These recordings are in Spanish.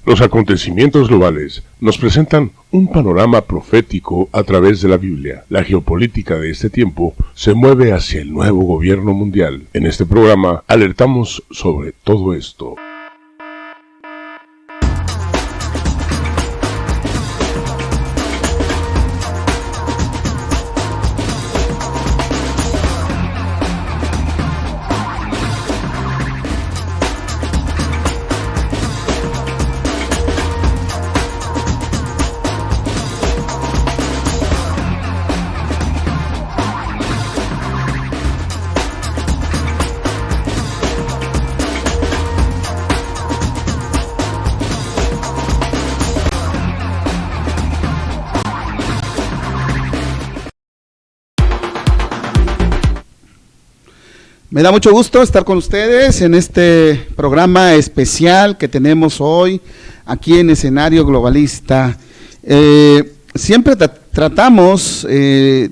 Los acontecimientos globales nos presentan un panorama profético a través de la Biblia. La geopolítica de este tiempo se mueve hacia el nuevo gobierno mundial. En este programa alertamos sobre todo esto. Me da mucho gusto estar con ustedes en este programa especial que tenemos hoy aquí en Escenario Globalista. Siempre tratamos de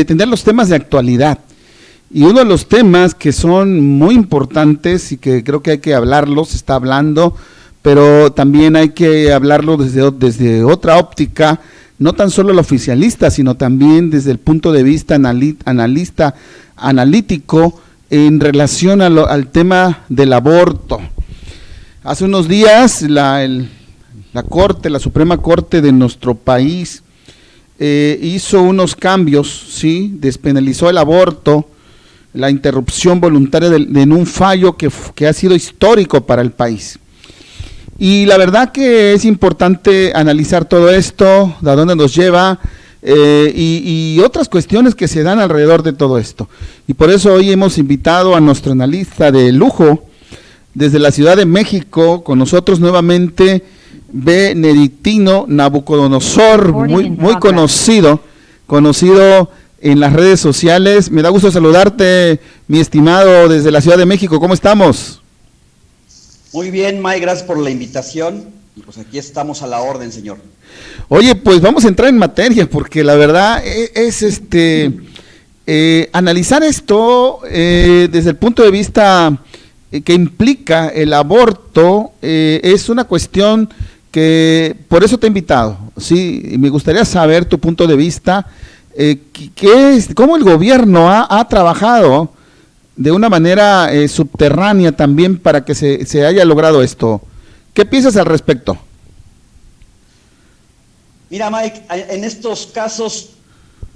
tener los temas de actualidad, y uno de los temas que son muy importantes y que creo que hay que hablarlos, se está hablando, pero también hay que hablarlo desde otra óptica, no tan solo el oficialista, sino también desde el punto de vista analítico, en relación al tema del aborto. Hace unos días la Suprema Corte de nuestro país hizo unos cambios, ¿sí? Despenalizó el aborto, la interrupción voluntaria en un fallo que ha sido histórico para el país. Y la verdad que es importante analizar todo esto, de a dónde nos lleva, y otras cuestiones que se dan alrededor de todo esto. Y por eso hoy hemos invitado a nuestro analista de lujo desde la Ciudad de México, con nosotros nuevamente Benedictino Nabucodonosor, muy conocido en las redes sociales. Me da gusto saludarte, mi estimado, desde la Ciudad de México. ¿Cómo estamos? Muy bien, May, gracias por la invitación. Y pues aquí estamos a la orden, señor. Oye, pues vamos a entrar en materia, porque la verdad es analizar esto desde el punto de vista que implica el aborto, es una cuestión que por eso te he invitado, sí, y me gustaría saber tu punto de vista, cómo el gobierno ha trabajado de una manera subterránea también para que se haya logrado esto. ¿Qué piensas al respecto? Mira, Mike, en estos casos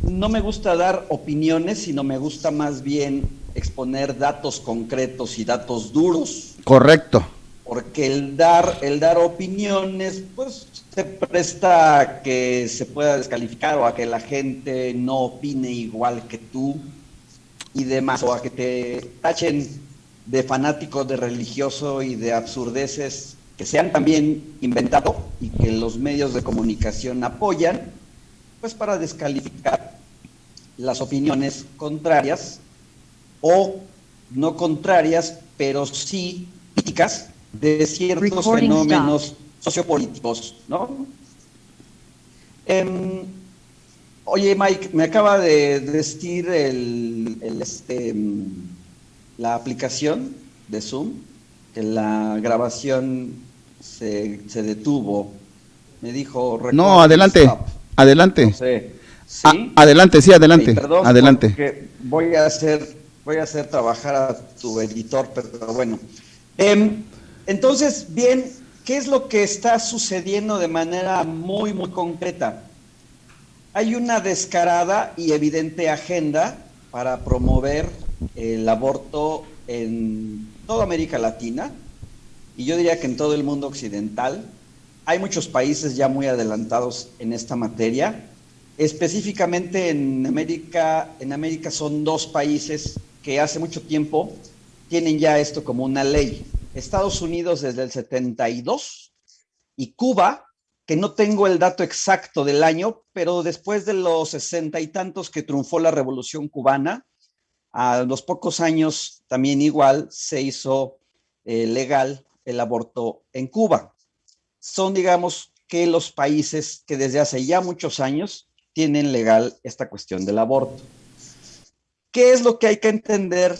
no me gusta dar opiniones, sino me gusta más bien exponer datos concretos y datos duros. Correcto. Porque el dar opiniones, pues se presta a que se pueda descalificar o a que la gente no opine igual que tú y demás, o a que te tachen de fanático, de religioso y de absurdeces que se han también inventado y que los medios de comunicación apoyan, pues para descalificar las opiniones contrarias o no contrarias, pero sí críticas de ciertos fenómenos sociopolíticos, ¿no? Oye, Mike, me acaba de decir la aplicación de Zoom que la grabación se detuvo. Me dijo... No, adelante. No sé. ¿Sí? Adelante, sí, adelante. Perdón, adelante. Porque voy a hacer trabajar a tu editor, pero bueno. Entonces, bien, ¿qué es lo que está sucediendo de manera muy, muy concreta? Hay una descarada y evidente agenda para promover el aborto en toda América Latina, y yo diría que en todo el mundo occidental. Hay muchos países ya muy adelantados en esta materia. Específicamente en América son dos países que hace mucho tiempo tienen ya esto como una ley. Estados Unidos desde el 72 y Cuba, que no tengo el dato exacto del año, pero después de los 60 y tantos que triunfó la Revolución Cubana, a los pocos años también igual se hizo legal el aborto en Cuba. Son, digamos, que los países que desde hace ya muchos años tienen legal esta cuestión del aborto. ¿Qué es lo que hay que entender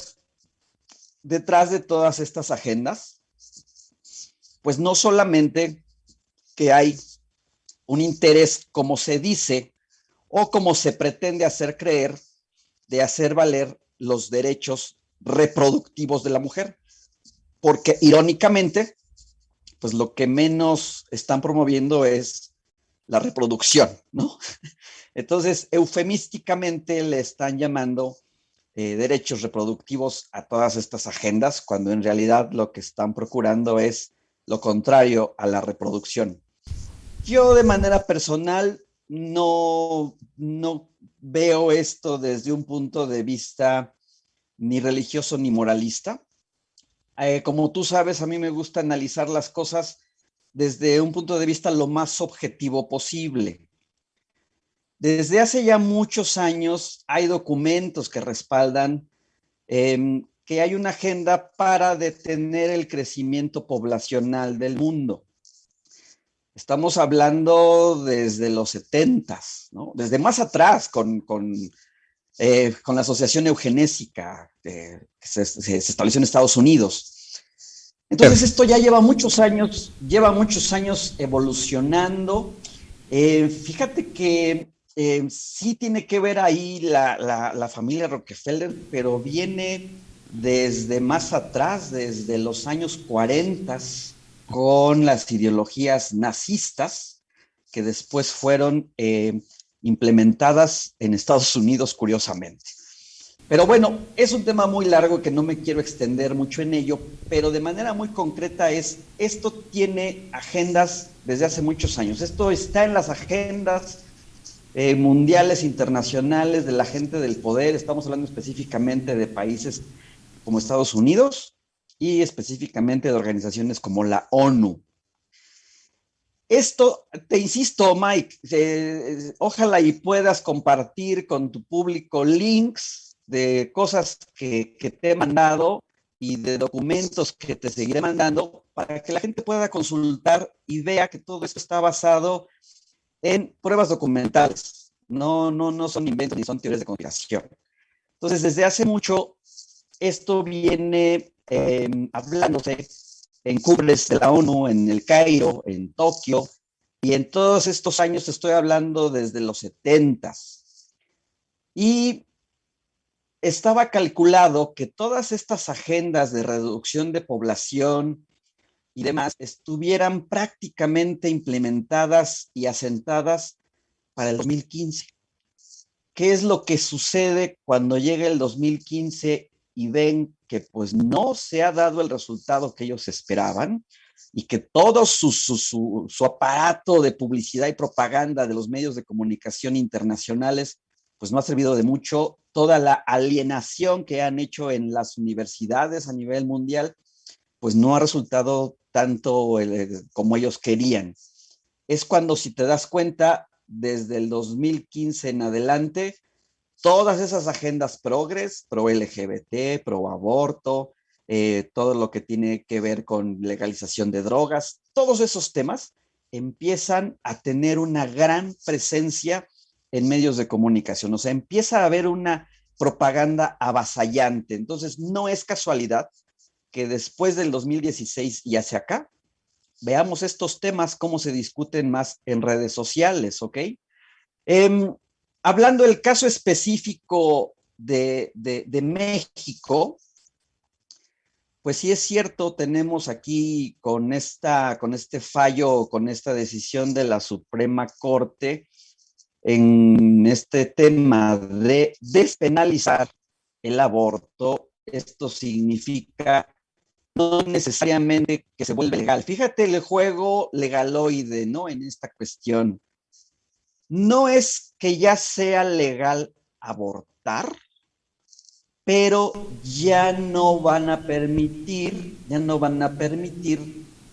detrás de todas estas agendas? Pues no solamente que hay un interés, como se dice, o como se pretende hacer creer, de hacer valer los derechos reproductivos de la mujer. Porque irónicamente, pues lo que menos están promoviendo es la reproducción, ¿no? Entonces, eufemísticamente le están llamando derechos reproductivos a todas estas agendas, cuando en realidad lo que están procurando es lo contrario a la reproducción. Yo de manera personal no veo esto desde un punto de vista ni religioso ni moralista. Como tú sabes, a mí me gusta analizar las cosas desde un punto de vista lo más objetivo posible. Desde hace ya muchos años hay documentos que respaldan que hay una agenda para detener el crecimiento poblacional del mundo. Estamos hablando desde los 70s, ¿no? Desde más atrás con la Asociación Eugenésica que se estableció en Estados Unidos. Entonces esto ya lleva muchos años evolucionando. Fíjate que sí tiene que ver ahí la familia Rockefeller, pero viene desde más atrás, desde los años 40, con las ideologías nazistas, que después fueron implementadas en Estados Unidos, curiosamente. Pero bueno, es un tema muy largo que no me quiero extender mucho en ello, pero de manera muy concreta esto tiene agendas desde hace muchos años. Esto está en las agendas mundiales, internacionales, de la gente del poder. Estamos hablando específicamente de países como Estados Unidos y específicamente de organizaciones como la ONU. Esto, te insisto, Mike, ojalá y puedas compartir con tu público links de cosas que te he mandado y de documentos que te seguiré mandando para que la gente pueda consultar y vea que todo esto está basado en pruebas documentales. No son inventos ni son teorías de conspiración. Entonces, desde hace mucho, esto viene hablándose en cumbres de la ONU, en el Cairo, en Tokio, y en todos estos años estoy hablando desde los 70s. Y estaba calculado que todas estas agendas de reducción de población y demás estuvieran prácticamente implementadas y asentadas para el 2015. ¿Qué es lo que sucede cuando llega el 2015 y ven que pues no se ha dado el resultado que ellos esperaban y que todo su aparato de publicidad y propaganda de los medios de comunicación internacionales pues no ha servido de mucho? Toda la alienación que han hecho en las universidades a nivel mundial pues no ha resultado tanto como ellos querían. Es cuando, si te das cuenta, desde el 2015 en adelante, todas esas agendas progres, pro LGBT, pro aborto, todo lo que tiene que ver con legalización de drogas, todos esos temas empiezan a tener una gran presencia en medios de comunicación. O sea, empieza a haber una propaganda avasallante. Entonces, no es casualidad que después del 2016 y hacia acá, veamos estos temas, cómo se discuten más en redes sociales, ¿ok? Hablando del caso específico de México, pues sí es cierto, tenemos aquí con este fallo, con esta decisión de la Suprema Corte en este tema de despenalizar el aborto. Esto significa no necesariamente que se vuelva legal. Fíjate el juego legaloide, ¿no? En esta cuestión. No es que ya sea legal abortar, pero ya no van a permitir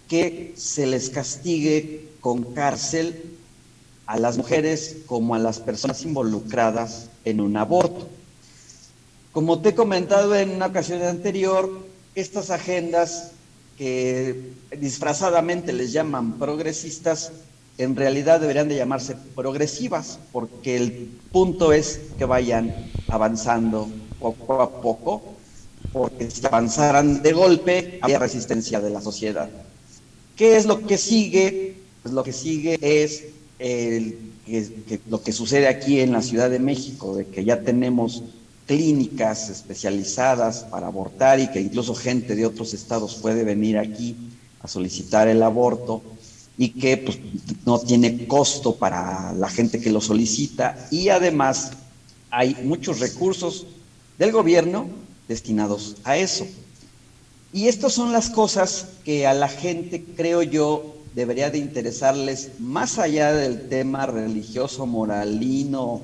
que se les castigue con cárcel a las mujeres como a las personas involucradas en un aborto. Como te he comentado en una ocasión anterior, estas agendas que disfrazadamente les llaman progresistas, en realidad deberían de llamarse progresivas, porque el punto es que vayan avanzando poco a poco, porque si avanzaran de golpe, habría resistencia de la sociedad. ¿Qué es lo que sigue? Pues lo que sigue es lo que sucede aquí en la Ciudad de México, de que ya tenemos clínicas especializadas para abortar y que incluso gente de otros estados puede venir aquí a solicitar el aborto y que pues, no tiene costo para la gente que lo solicita, y además hay muchos recursos del gobierno destinados a eso. Y estas son las cosas que a la gente, creo yo, debería de interesarles más allá del tema religioso, moralino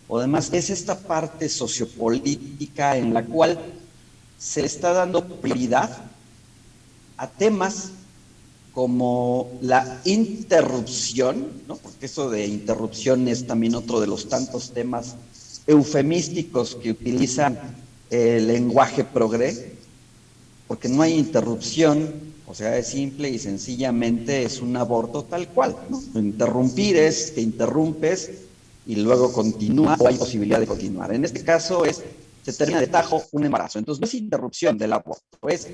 o demás. Es esta parte sociopolítica en la cual se le está dando prioridad a temas como la interrupción, ¿no? Porque eso de interrupción es también otro de los tantos temas eufemísticos que utilizan el lenguaje progre, porque no hay interrupción, o sea, es simple y sencillamente es un aborto tal cual, ¿no? Interrumpir es que interrumpes y luego continúa o hay posibilidad de continuar. En este caso se termina de tajo un embarazo. Entonces no es interrupción del aborto, es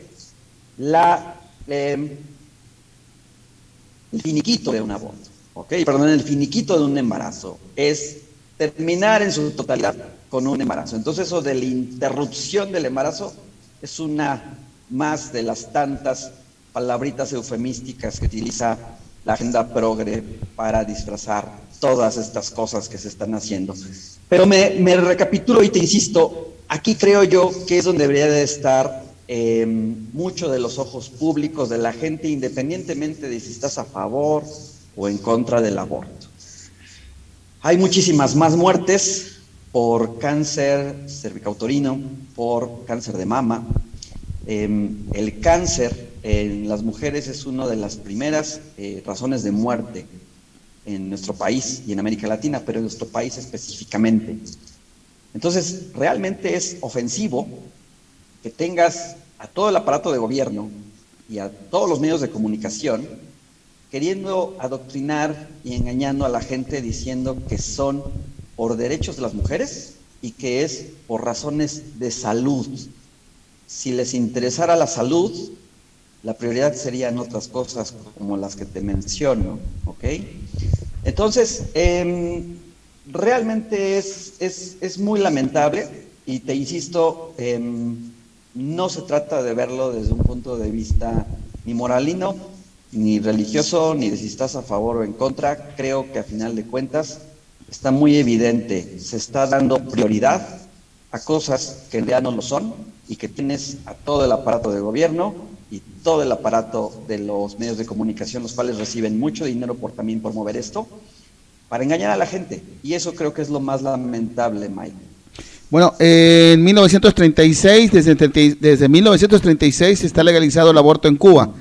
el finiquito de un aborto, ¿ok? Perdón, el finiquito de un embarazo es terminar en su totalidad con un embarazo. Entonces eso de la interrupción del embarazo es una más de las tantas palabritas eufemísticas que utiliza la agenda progre para disfrazar todas estas cosas que se están haciendo. Pero me recapitulo y te insisto, aquí creo yo que es donde debería de estar mucho de los ojos públicos de la gente, independientemente de si estás a favor o en contra del aborto. Hay muchísimas más muertes por cáncer cervicouterino, por cáncer de mama. El cáncer en las mujeres es una de las primeras razones de muerte en nuestro país y en América Latina, pero en nuestro país específicamente. Entonces, realmente es ofensivo que tengas a todo el aparato de gobierno y a todos los medios de comunicación queriendo adoctrinar y engañando a la gente diciendo que son por derechos de las mujeres y que es por razones de salud. Si les interesara la salud, la prioridad serían otras cosas como las que te menciono, ¿ok? Entonces, realmente es muy lamentable y te insisto, no se trata de verlo desde un punto de vista ni moralino, ni religioso, ni de si estás a favor o en contra. Creo que a final de cuentas está muy evidente, se está dando prioridad a cosas que en realidad no lo son y que tienes a todo el aparato de gobierno y todo el aparato de los medios de comunicación, los cuales reciben mucho dinero también por mover esto, para engañar a la gente. Y eso creo que es lo más lamentable, Mike. Bueno, en 1936, desde 1936 está legalizado el aborto en Cuba.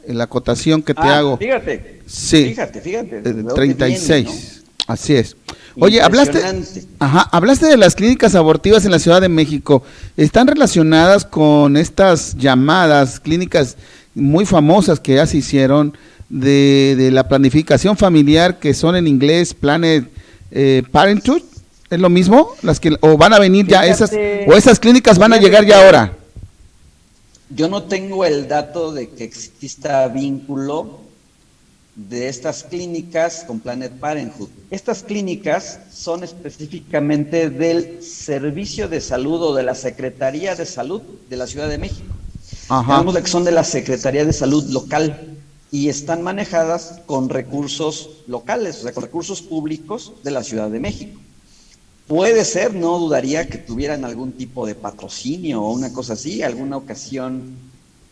En la acotación que te hago. Fíjate. Sí. Fíjate. 36. Viene, ¿no? Así es. Oye, hablaste de las clínicas abortivas en la Ciudad de México. ¿Están relacionadas con estas llamadas clínicas muy famosas que ya se hicieron de la planificación familiar, que son en inglés Planned Parenthood? ¿Es lo mismo? ¿O van a venir ya esas clínicas van a llegar ya ahora? Yo no tengo el dato de que exista vínculo de estas clínicas con Planned Parenthood. Estas clínicas son específicamente del Servicio de Salud o de la Secretaría de Salud de la Ciudad de México. Digamos que son de la Secretaría de Salud local y están manejadas con recursos locales, o sea, con recursos públicos de la Ciudad de México. Puede ser, no dudaría que tuvieran algún tipo de patrocinio o una cosa así. Alguna ocasión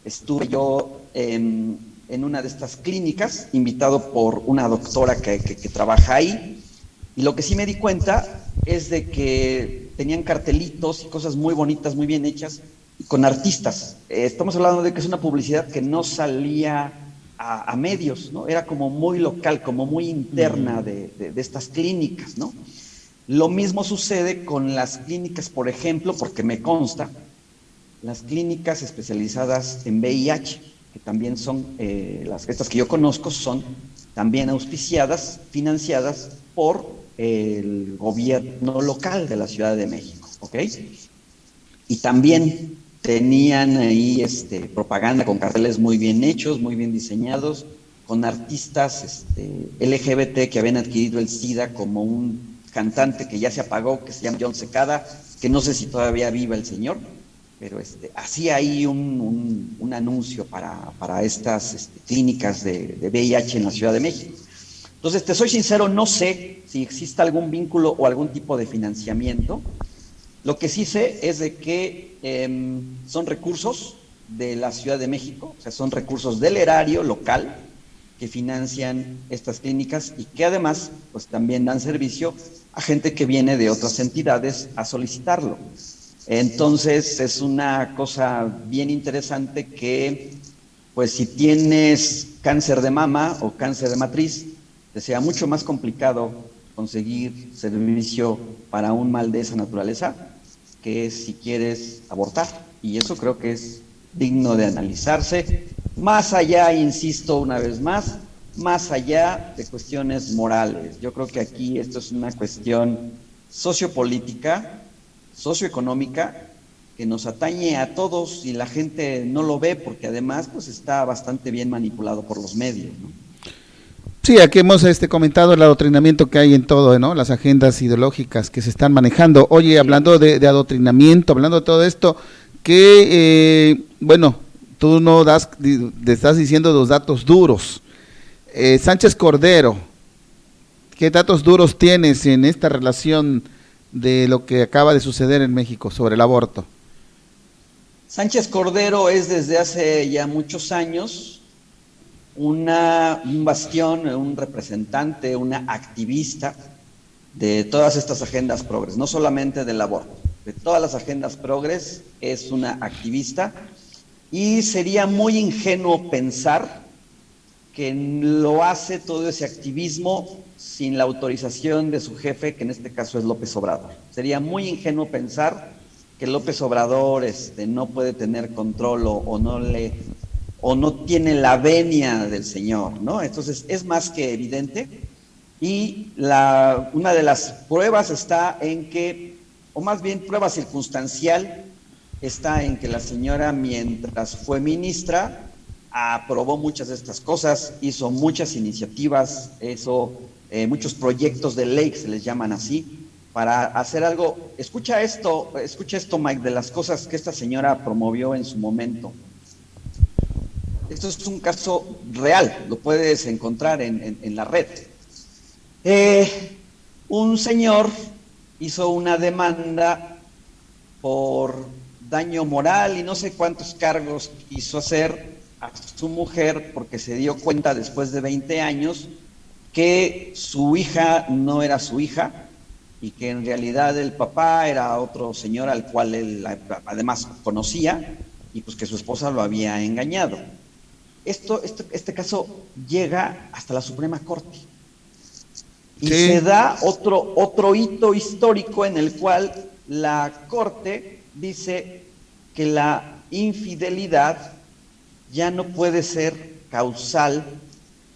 estuve yo en una de estas clínicas, invitado por una doctora que trabaja ahí, y lo que sí me di cuenta es de que tenían cartelitos y cosas muy bonitas, muy bien hechas, con artistas. Estamos hablando de que es una publicidad que no salía a medios, ¿no? Era como muy local, como muy interna de estas clínicas, ¿no? Lo mismo sucede con las clínicas, por ejemplo, porque me consta, las clínicas especializadas en VIH, que también son, estas que yo conozco, son también auspiciadas, financiadas por el gobierno local de la Ciudad de México, ¿ok? Y también tenían ahí propaganda con carteles muy bien hechos, muy bien diseñados, con artistas LGBT que habían adquirido el SIDA, como un cantante que ya se apagó, que se llama John Secada, que no sé si todavía viva el señor, pero hacía ahí un anuncio para estas clínicas de VIH en la Ciudad de México. Entonces, te soy sincero, no sé si existe algún vínculo o algún tipo de financiamiento. Lo que sí sé es de que son recursos de la Ciudad de México, o sea, son recursos del erario local que financian estas clínicas y que además pues también dan servicio a gente que viene de otras entidades a solicitarlo. Entonces es una cosa bien interesante que pues si tienes cáncer de mama o cáncer de matriz, te sea mucho más complicado conseguir servicio para un mal de esa naturaleza que si quieres abortar, y eso creo que es digno de analizarse, más allá, insisto una vez más allá de cuestiones morales. Yo creo que aquí esto es una cuestión sociopolítica, socioeconómica, que nos atañe a todos y la gente no lo ve porque además pues está bastante bien manipulado por los medios, ¿no? Sí, aquí hemos comentado el adoctrinamiento que hay en todo, ¿no? Las agendas ideológicas que se están manejando. Oye, hablando de adoctrinamiento, hablando de todo esto, que, bueno, tú no te estás diciendo los datos duros. Sánchez Cordero, ¿qué datos duros tienes en esta relación de lo que acaba de suceder en México sobre el aborto? Sánchez Cordero es desde hace ya muchos años un bastión, un representante, una activista de todas estas agendas progres, no solamente del aborto, de todas las agendas progres, es una activista, y sería muy ingenuo pensar que lo hace todo ese activismo sin la autorización de su jefe, que en este caso es López Obrador. Sería muy ingenuo pensar que López Obrador no puede tener control o no tiene la venia del señor, ¿no? Entonces es más que evidente, y una de las pruebas está en que, o más bien prueba circunstancial, está en que la señora, mientras fue ministra, aprobó muchas de estas cosas, hizo muchas iniciativas, hizo muchos proyectos de ley, que se les llaman así, para hacer algo. Escucha esto, Mike, de las cosas que esta señora promovió en su momento. Esto es un caso real, lo puedes encontrar en la red. Un señor hizo una demanda por daño moral y no sé cuántos cargos quiso hacer a su mujer porque se dio cuenta después de 20 años que su hija no era su hija y que en realidad el papá era otro señor al cual él además conocía, y pues que su esposa lo había engañado. Este caso llega hasta la Suprema Corte y sí, se da otro hito histórico en el cual la Corte dice que la infidelidad ya no puede ser causal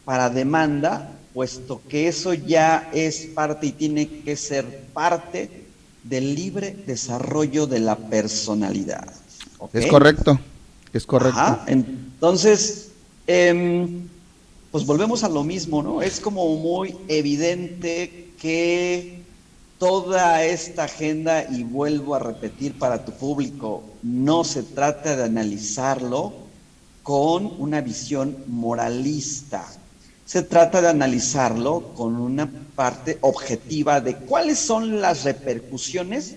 para demanda, puesto que eso ya es parte y tiene que ser parte del libre desarrollo de la personalidad. ¿Okay? Es correcto. Ajá. Entonces, pues volvemos a lo mismo, ¿no? Es como muy evidente que toda esta agenda, y vuelvo a repetir para tu público, no se trata de analizarlo con una visión moralista, se trata de analizarlo con una parte objetiva de cuáles son las repercusiones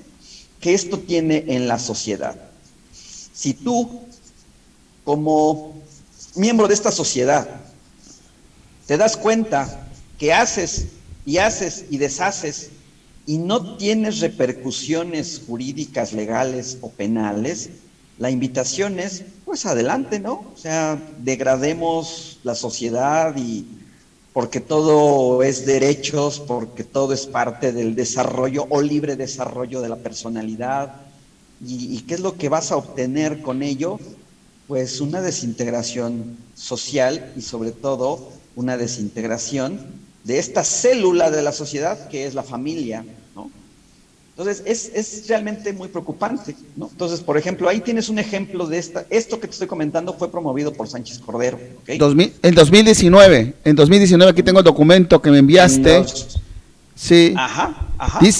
que esto tiene en la sociedad. Si tú, como miembro de esta sociedad, te das cuenta que haces y deshaces y no tienes repercusiones jurídicas, legales o penales, la invitación es, pues adelante, ¿no? O sea, degrademos la sociedad, y porque todo es derechos, porque todo es parte del desarrollo o libre desarrollo de la personalidad. ¿Y qué es lo que vas a obtener con ello? Pues una desintegración social y sobre todo una desintegración de esta célula de la sociedad que es la familia, ¿no? Entonces, es realmente muy preocupante, ¿no? Entonces, por ejemplo, ahí tienes un ejemplo de esto que te estoy comentando fue promovido por Sánchez Cordero, ¿ok? En 2019, aquí tengo el documento que me enviaste. Sí. Ajá.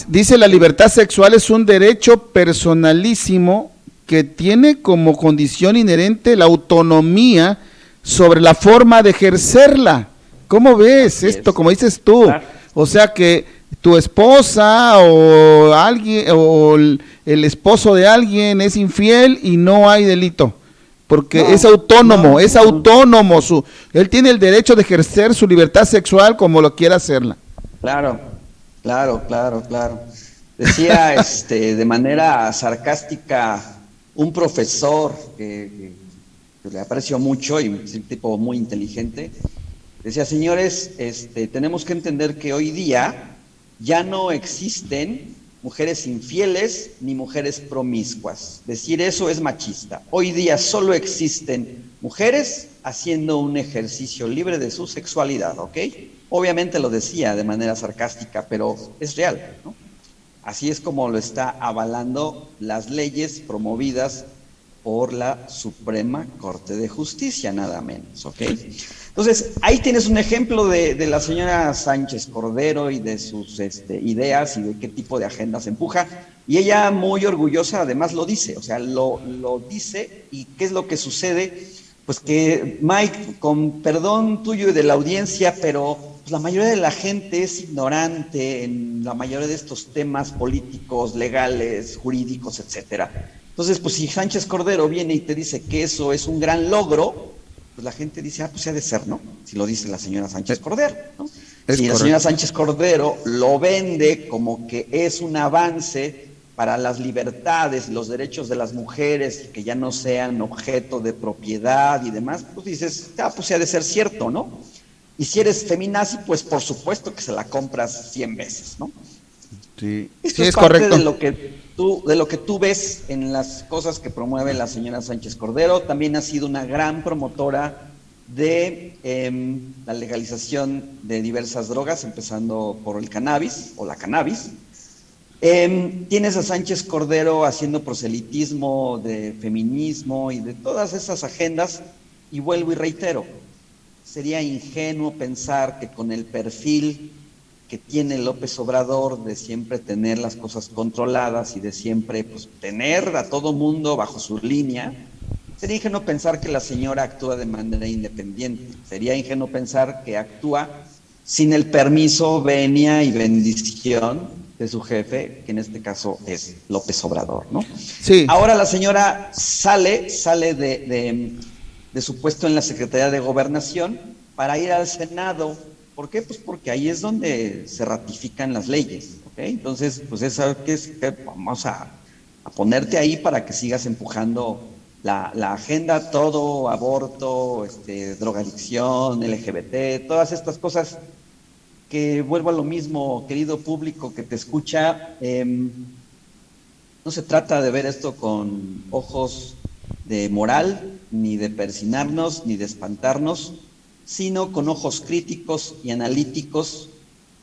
Dice, la libertad sexual es un derecho personalísimo que tiene como condición inherente la autonomía sobre la forma de ejercerla. ¿Cómo ves Así esto? es. Como dices tú. Claro. O sea que tu esposa o alguien o el esposo de alguien es infiel y no hay delito. Porque No, es autónomo, no. Él tiene el derecho de ejercer su libertad sexual como lo quiera hacerla. Claro. Decía de manera sarcástica un profesor que le aprecio mucho y es un tipo muy inteligente. Decía, señores, tenemos que entender que hoy día ya no existen mujeres infieles ni mujeres promiscuas. Decir eso es machista. Hoy día solo existen mujeres haciendo un ejercicio libre de su sexualidad, ¿ok? Obviamente lo decía de manera sarcástica, pero es real, ¿no? Así es como lo está avalando las leyes promovidas por la Suprema Corte de Justicia, nada menos, ¿ok? Entonces, ahí tienes un ejemplo de la señora Sánchez Cordero y de sus ideas y de qué tipo de agendas empuja, y ella muy orgullosa además lo dice, o sea, lo dice, y ¿qué es lo que sucede? Pues que, Mike, con perdón tuyo y de la audiencia, pero pues, la mayoría de la gente es ignorante en la mayoría de estos temas políticos, legales, jurídicos, etcétera. Entonces, pues si Sánchez Cordero viene y te dice que eso es un gran logro, pues la gente dice, pues ha de ser, ¿no? Si lo dice la señora Sánchez Cordero, ¿no? Si la señora Sánchez Cordero lo vende como que es un avance para las libertades, los derechos de las mujeres, que ya no sean objeto de propiedad y demás, pues dices, pues ha de ser cierto, ¿no? Y si eres feminazi, pues por supuesto que se la compras 100 veces, ¿no? Sí, Esto sí, es parte correcto. De lo que tú ves en las cosas que promueve la señora Sánchez Cordero. También ha sido una gran promotora de la legalización de diversas drogas, empezando por el cannabis o la cannabis. Tienes a Sánchez Cordero haciendo proselitismo de feminismo y de todas esas agendas, y vuelvo y reitero, sería ingenuo pensar que con el perfil que tiene López Obrador de siempre tener las cosas controladas y de siempre pues, tener a todo mundo bajo su línea, sería ingenuo pensar que la señora actúa de manera independiente, sería ingenuo pensar que actúa sin el permiso, venia y bendición de su jefe, que en este caso es López Obrador, ¿no? Sí. Ahora la señora sale de su puesto en la Secretaría de Gobernación para ir al Senado. ¿Por qué? Pues porque ahí es donde se ratifican las leyes, ¿ok? Entonces, pues vamos a ponerte ahí para que sigas empujando la agenda, todo, aborto, drogadicción, LGBT, todas estas cosas que vuelvo a lo mismo, querido público que te escucha, no se trata de ver esto con ojos de moral, ni de persinarnos, ni de espantarnos, sino con ojos críticos y analíticos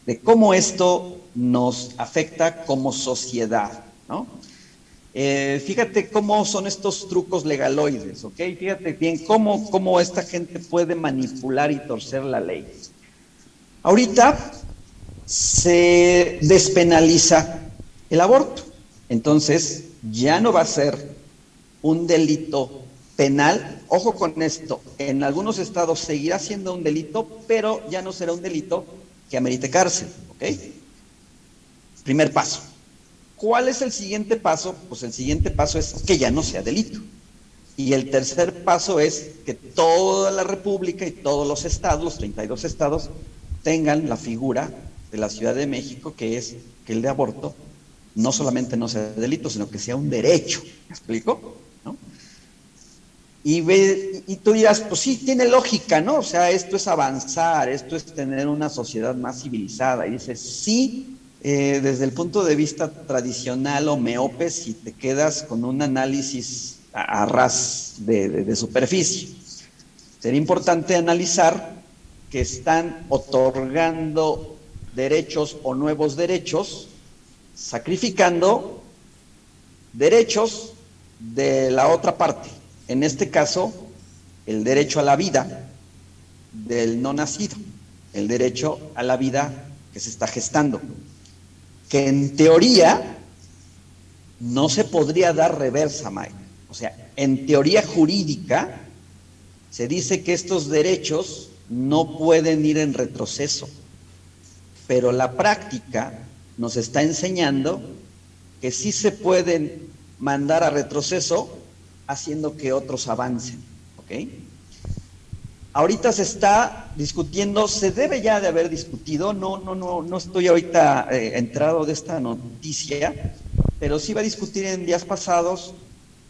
de cómo esto nos afecta como sociedad, ¿no? Fíjate cómo son estos trucos legaloides, ¿ok? Fíjate bien cómo esta gente puede manipular y torcer la ley. Ahorita se despenaliza el aborto, entonces ya no va a ser un delito penal. Ojo con esto, en algunos estados seguirá siendo un delito, pero ya no será un delito que amerite cárcel, ¿ok? Primer paso. ¿Cuál es el siguiente paso? Pues el siguiente paso es que ya no sea delito. Y el tercer paso es que toda la República y todos los estados, los 32 estados, tengan la figura de la Ciudad de México, que es que el de aborto no solamente no sea delito, sino que sea un derecho. ¿Me explico? ¿No? Y tú dirás, pues sí, tiene lógica, ¿no? O sea, esto es avanzar, esto es tener una sociedad más civilizada. Y dices, sí, desde el punto de vista tradicional o miope, si te quedas con un análisis a ras de superficie. Sería importante analizar que están otorgando derechos o nuevos derechos sacrificando derechos de la otra parte. En este caso, el derecho a la vida del no nacido, el derecho a la vida que se está gestando, que en teoría no se podría dar reversa, Mike. O sea, en teoría jurídica se dice que estos derechos no pueden ir en retroceso, pero la práctica nos está enseñando que sí se pueden mandar a retroceso haciendo que otros avancen, ¿ok? Ahorita se está discutiendo, se debe ya de haber discutido, no estoy ahorita enterado de esta noticia, pero sí va a discutir en días pasados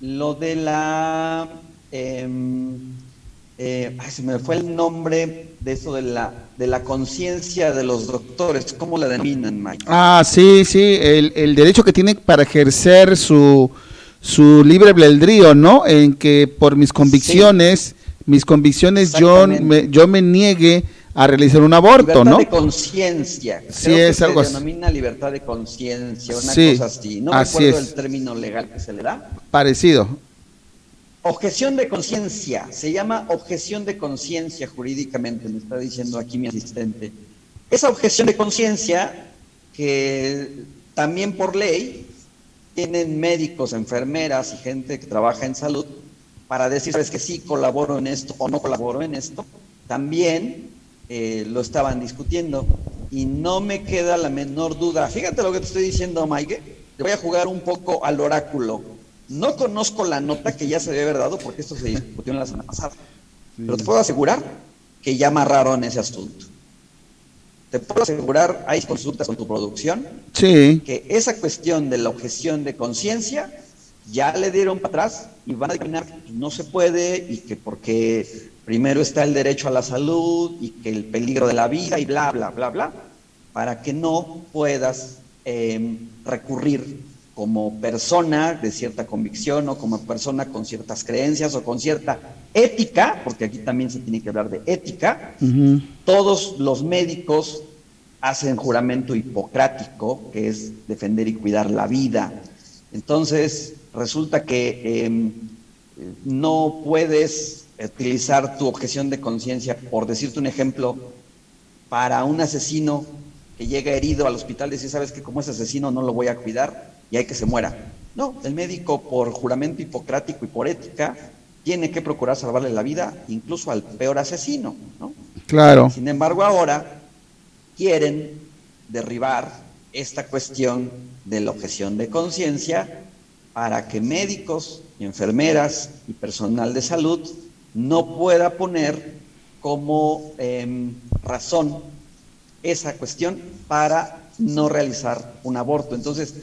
lo de la, se me fue el nombre de eso de la conciencia de los doctores, ¿cómo la denominan, Mike? Sí, el derecho que tienen para ejercer su libre albedrío, ¿no? En que por mis convicciones, yo me niegue a realizar un aborto, libertad, ¿no? De conciencia. Sí, es algo así. Se denomina libertad de conciencia, una cosa así. No me acuerdo el término legal que se le da. Parecido. Objeción de conciencia, se llama objeción de conciencia jurídicamente, me está diciendo aquí mi asistente. Esa objeción de conciencia, que también por ley tienen médicos, enfermeras y gente que trabaja en salud para decir, sabes que sí, colaboro en esto o no colaboro en esto, también lo estaban discutiendo y no me queda la menor duda. Fíjate lo que te estoy diciendo, Mike, te voy a jugar un poco al oráculo. No conozco la nota que ya se debe haber dado porque esto se discutió en la semana pasada, pero te puedo asegurar que ya amarraron ese asunto. Te puedo asegurar, hay consultas con tu producción, que esa cuestión de la objeción de conciencia ya le dieron para atrás y van a determinar que no se puede y que porque primero está el derecho a la salud y que el peligro de la vida y bla, bla, bla, bla, para que no puedas recurrir como persona de cierta convicción o como persona con ciertas creencias o con cierta ética, porque aquí también se tiene que hablar de ética. Todos los médicos hacen juramento hipocrático, que es defender y cuidar la vida. Entonces, resulta que no puedes utilizar tu objeción de conciencia, por decirte un ejemplo, para un asesino que llega herido al hospital, decir, sabes que como es asesino no lo voy a cuidar y hay que se muera. No, el médico por juramento hipocrático y por ética tiene que procurar salvarle la vida incluso al peor asesino, ¿no? Claro. Sin embargo, ahora quieren derribar esta cuestión de la objeción de conciencia para que médicos, enfermeras y personal de salud no pueda poner como razón esa cuestión para no realizar un aborto. Entonces,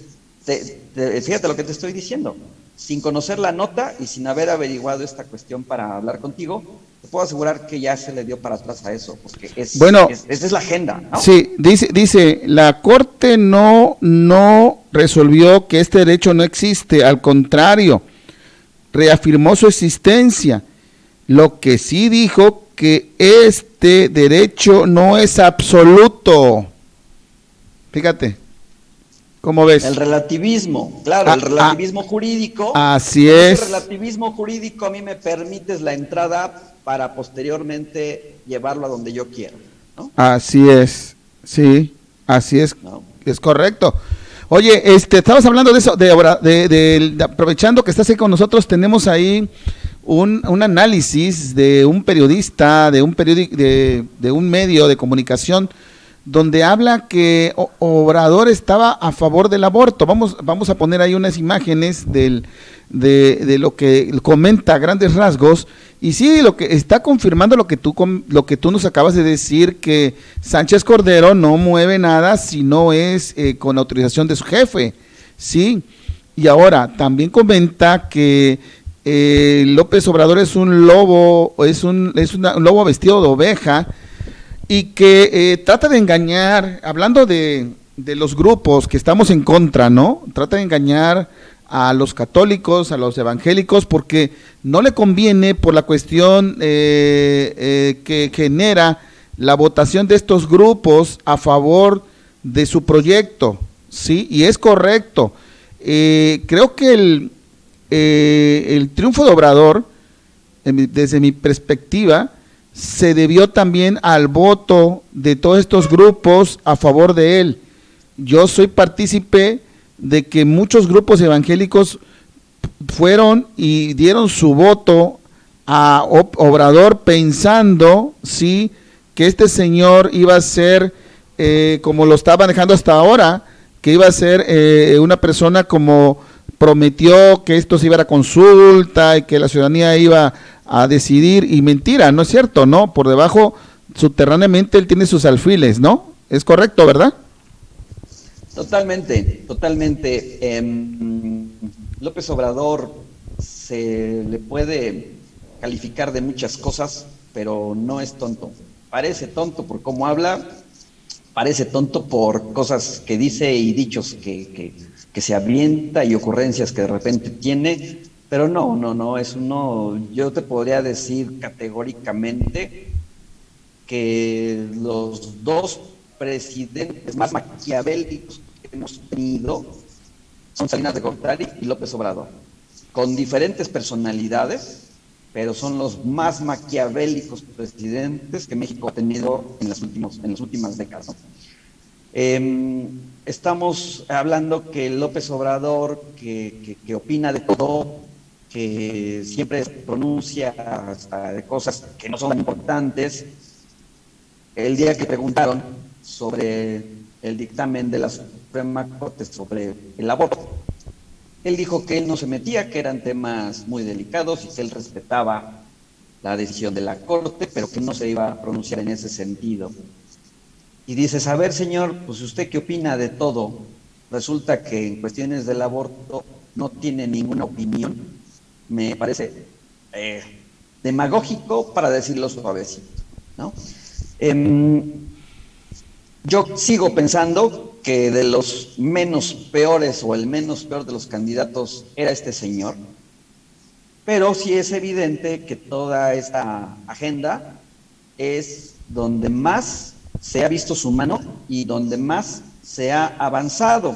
fíjate lo que te estoy diciendo, sin conocer la nota y sin haber averiguado esta cuestión para hablar contigo, te puedo asegurar que ya se le dio para atrás a eso, porque esa es la agenda, ¿no? Sí, dice, la Corte no resolvió que este derecho no existe, al contrario, reafirmó su existencia, lo que sí dijo que este derecho no es absoluto. Fíjate. ¿Cómo ves? El relativismo, claro, el relativismo jurídico. Así es. El relativismo jurídico a mí me permite la entrada para posteriormente llevarlo a donde yo quiero, ¿no? Así es, sí, así es, ¿no? Es correcto. Oye, estamos hablando de eso, aprovechando que estás ahí con nosotros, tenemos ahí un análisis de un periodista, de un medio de comunicación, donde habla que Obrador estaba a favor del aborto. Vamos a poner ahí unas imágenes de lo que comenta a grandes rasgos, y sí, lo que está confirmando lo que tú nos acabas de decir, que Sánchez Cordero no mueve nada si no es con autorización de su jefe, sí. Y ahora también comenta que López Obrador es un lobo, un lobo vestido de oveja, y que trata de engañar, hablando de los grupos que estamos en contra, ¿no? Trata de engañar a los católicos, a los evangélicos, porque no le conviene por la cuestión que genera la votación de estos grupos a favor de su proyecto, sí, y es correcto. Creo que el triunfo de Obrador, desde mi perspectiva, se debió también al voto de todos estos grupos a favor de él. Yo soy partícipe de que muchos grupos evangélicos fueron y dieron su voto a Obrador pensando, sí, que este señor iba a ser, como lo está manejando hasta ahora, que iba a ser una persona como prometió, que esto se iba a la consulta y que la ciudadanía iba a decidir, y mentira, no es cierto, ¿no? Por debajo, subterráneamente, él tiene sus alfiles, ¿no? Es correcto, ¿verdad? Totalmente, totalmente. López Obrador se le puede calificar de muchas cosas, pero no es tonto. Parece tonto por cómo habla, parece tonto por cosas que dice y dichos que se avienta y ocurrencias que de repente tiene, pero no, eso no. Yo te podría decir categóricamente que los dos presidentes más maquiavélicos que hemos tenido son Salinas de Gortari y López Obrador, con diferentes personalidades, pero son los más maquiavélicos presidentes que México ha tenido en las últimas décadas, ¿no? Estamos hablando que López Obrador, que opina de todo, que siempre pronuncia hasta de cosas que no son tan importantes. El día que preguntaron sobre el dictamen de la Suprema Corte sobre el aborto, él dijo que él no se metía, que eran temas muy delicados y que él respetaba la decisión de la Corte, pero que no se iba a pronunciar en ese sentido. Y dices, a ver, señor, pues usted qué opina de todo. Resulta que en cuestiones del aborto no tiene ninguna opinión. Me parece demagógico, para decirlo suavecito, ¿no? Yo sigo pensando que de los menos peores o el menos peor de los candidatos era este señor, pero sí es evidente que toda esta agenda es donde más se ha visto su mano y donde más se ha avanzado.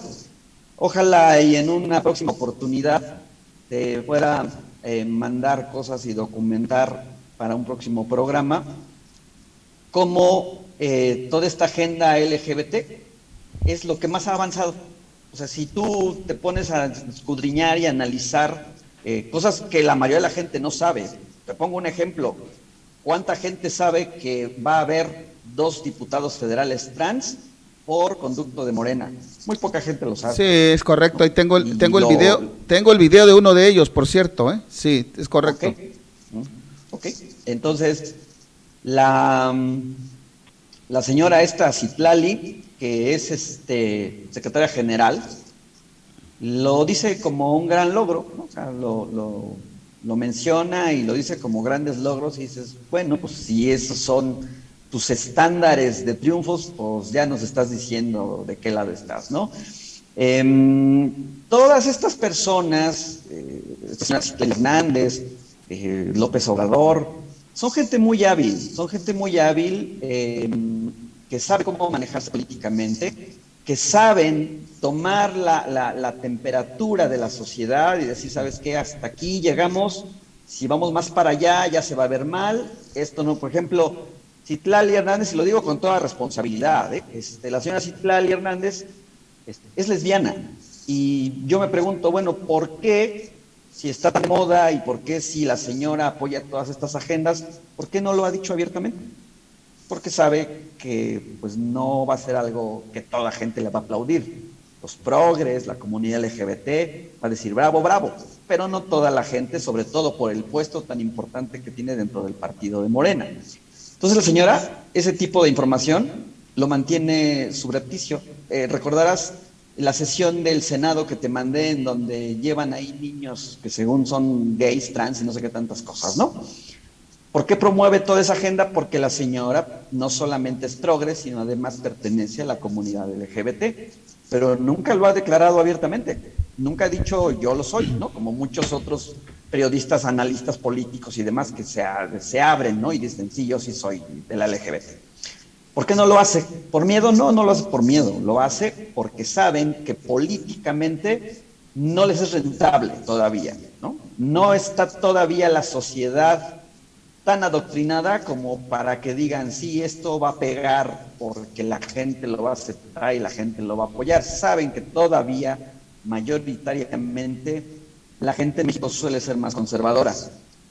Ojalá y en una próxima oportunidad te pueda mandar cosas y documentar para un próximo programa cómo toda esta agenda LGBT es lo que más ha avanzado. O sea, si tú te pones a escudriñar y analizar cosas que la mayoría de la gente no sabe. Te pongo un ejemplo. ¿Cuánta gente sabe que va a haber 2 diputados federales trans por conducto de Morena? Muy poca gente lo sabe. Sí, es correcto. Ahí tengo el video de uno de ellos, por cierto, ¿eh? Sí, es correcto. Okay. Entonces, la señora esta Citlali, que es secretaria general, lo dice como un gran logro, ¿no? O sea, lo menciona y lo dice como grandes logros, y dices, bueno, pues si esos son tus estándares de triunfos, pues ya nos estás diciendo de qué lado estás, ¿no? Todas estas personas, Hernández, López Obrador, son gente muy hábil, que sabe cómo manejarse políticamente, que saben tomar la temperatura de la sociedad y decir, ¿sabes qué? Hasta aquí llegamos, si vamos más para allá ya se va a ver mal, esto no. Por ejemplo, Citlali Hernández, y lo digo con toda responsabilidad, la señora Citlali Hernández es lesbiana, y yo me pregunto, bueno, ¿por qué, si está tan de moda y por qué, si la señora apoya todas estas agendas, por qué no lo ha dicho abiertamente? Porque sabe que pues no va a ser algo que toda la gente le va a aplaudir. Los progres, la comunidad LGBT va a decir bravo, bravo, pero no toda la gente, sobre todo por el puesto tan importante que tiene dentro del partido de Morena. Entonces la señora, ese tipo de información lo mantiene subrepticio. Recordarás la sesión del Senado que te mandé, en donde llevan ahí niños que según son gays, trans y no sé qué tantas cosas, ¿no? ¿Por qué promueve toda esa agenda? Porque la señora no solamente es progre, sino además pertenece a la comunidad LGBT, pero nunca lo ha declarado abiertamente, nunca ha dicho yo lo soy, ¿no? Como muchos otros periodistas, analistas políticos y demás que se abren, ¿no? Y dicen, sí, yo sí soy de la LGBT. ¿Por qué no lo hace? ¿Por miedo? No, no lo hace por miedo, lo hace porque saben que políticamente no les es rentable todavía, ¿no? No está todavía la sociedad tan adoctrinada como para que digan, sí, esto va a pegar porque la gente lo va a aceptar y la gente lo va a apoyar. Saben que todavía, mayoritariamente, la gente en México suele ser más conservadora.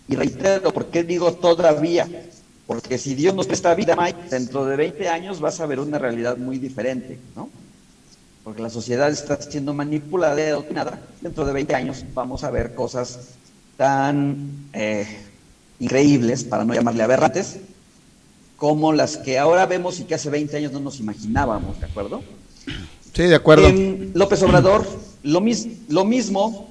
Y reitero, ¿por qué digo todavía? Porque si Dios nos presta vida, Mike, dentro de 20 años vas a ver una realidad muy diferente, ¿no? Porque la sociedad está siendo manipulada y adoctrinada. Dentro de 20 años vamos a ver cosas tan increíbles, para no llamarle aberrantes, como las que ahora vemos y que hace 20 años no nos imaginábamos, ¿de acuerdo? Sí, de acuerdo. López Obrador, lo mismo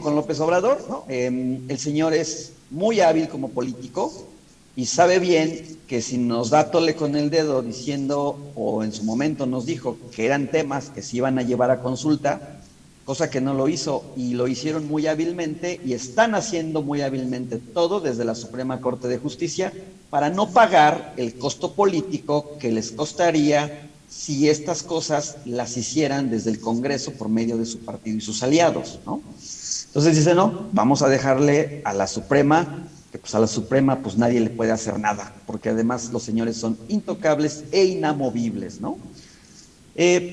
con López Obrador, ¿no? El señor es muy hábil como político y sabe bien que si nos da tole con el dedo diciendo, o en su momento nos dijo que eran temas que se iban a llevar a consulta, cosa que no lo hizo, y lo hicieron muy hábilmente y están haciendo muy hábilmente todo desde la Suprema Corte de Justicia para no pagar el costo político que les costaría si estas cosas las hicieran desde el Congreso por medio de su partido y sus aliados, ¿no? Entonces dice, no, vamos a dejarle a la Suprema, que pues a la Suprema pues nadie le puede hacer nada, porque además los señores son intocables e inamovibles, ¿no?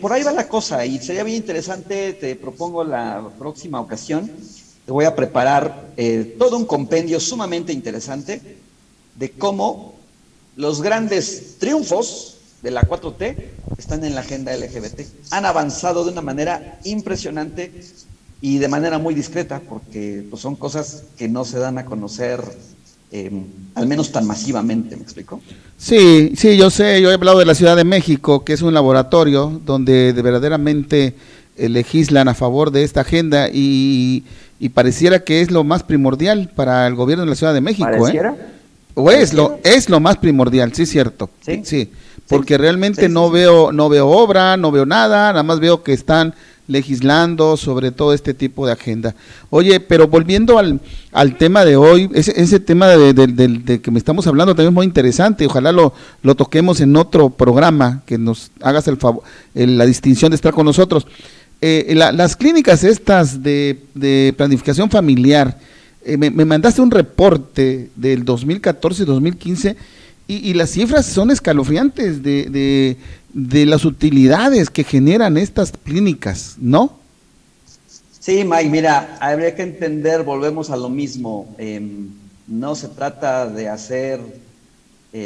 Por ahí va la cosa y sería bien interesante, te propongo la próxima ocasión, te voy a preparar todo un compendio sumamente interesante de cómo los grandes triunfos de la 4T están en la agenda LGBT. Han avanzado de una manera impresionante y de manera muy discreta, porque pues, son cosas que no se dan a conocer al menos tan masivamente, ¿me explico? Sí, yo sé, yo he hablado de la Ciudad de México, que es un laboratorio donde verdaderamente legislan a favor de esta agenda y pareciera que es lo más primordial para el gobierno de la Ciudad de México. ¿Pareciera? O es lo más primordial, sí, cierto. Sí, porque realmente no veo obra, no veo nada más veo que están legislando sobre todo este tipo de agenda. Oye, pero volviendo al tema de hoy, ese tema de que me estamos hablando también es muy interesante, ojalá lo toquemos en otro programa, que nos hagas el favor, la distinción de estar con nosotros. Las clínicas estas de planificación familiar, me mandaste un reporte del 2014-2015 y las cifras son escalofriantes de las utilidades que generan estas clínicas, ¿no? Sí, Mike, mira, habría que entender, volvemos a lo mismo, no se trata de hacer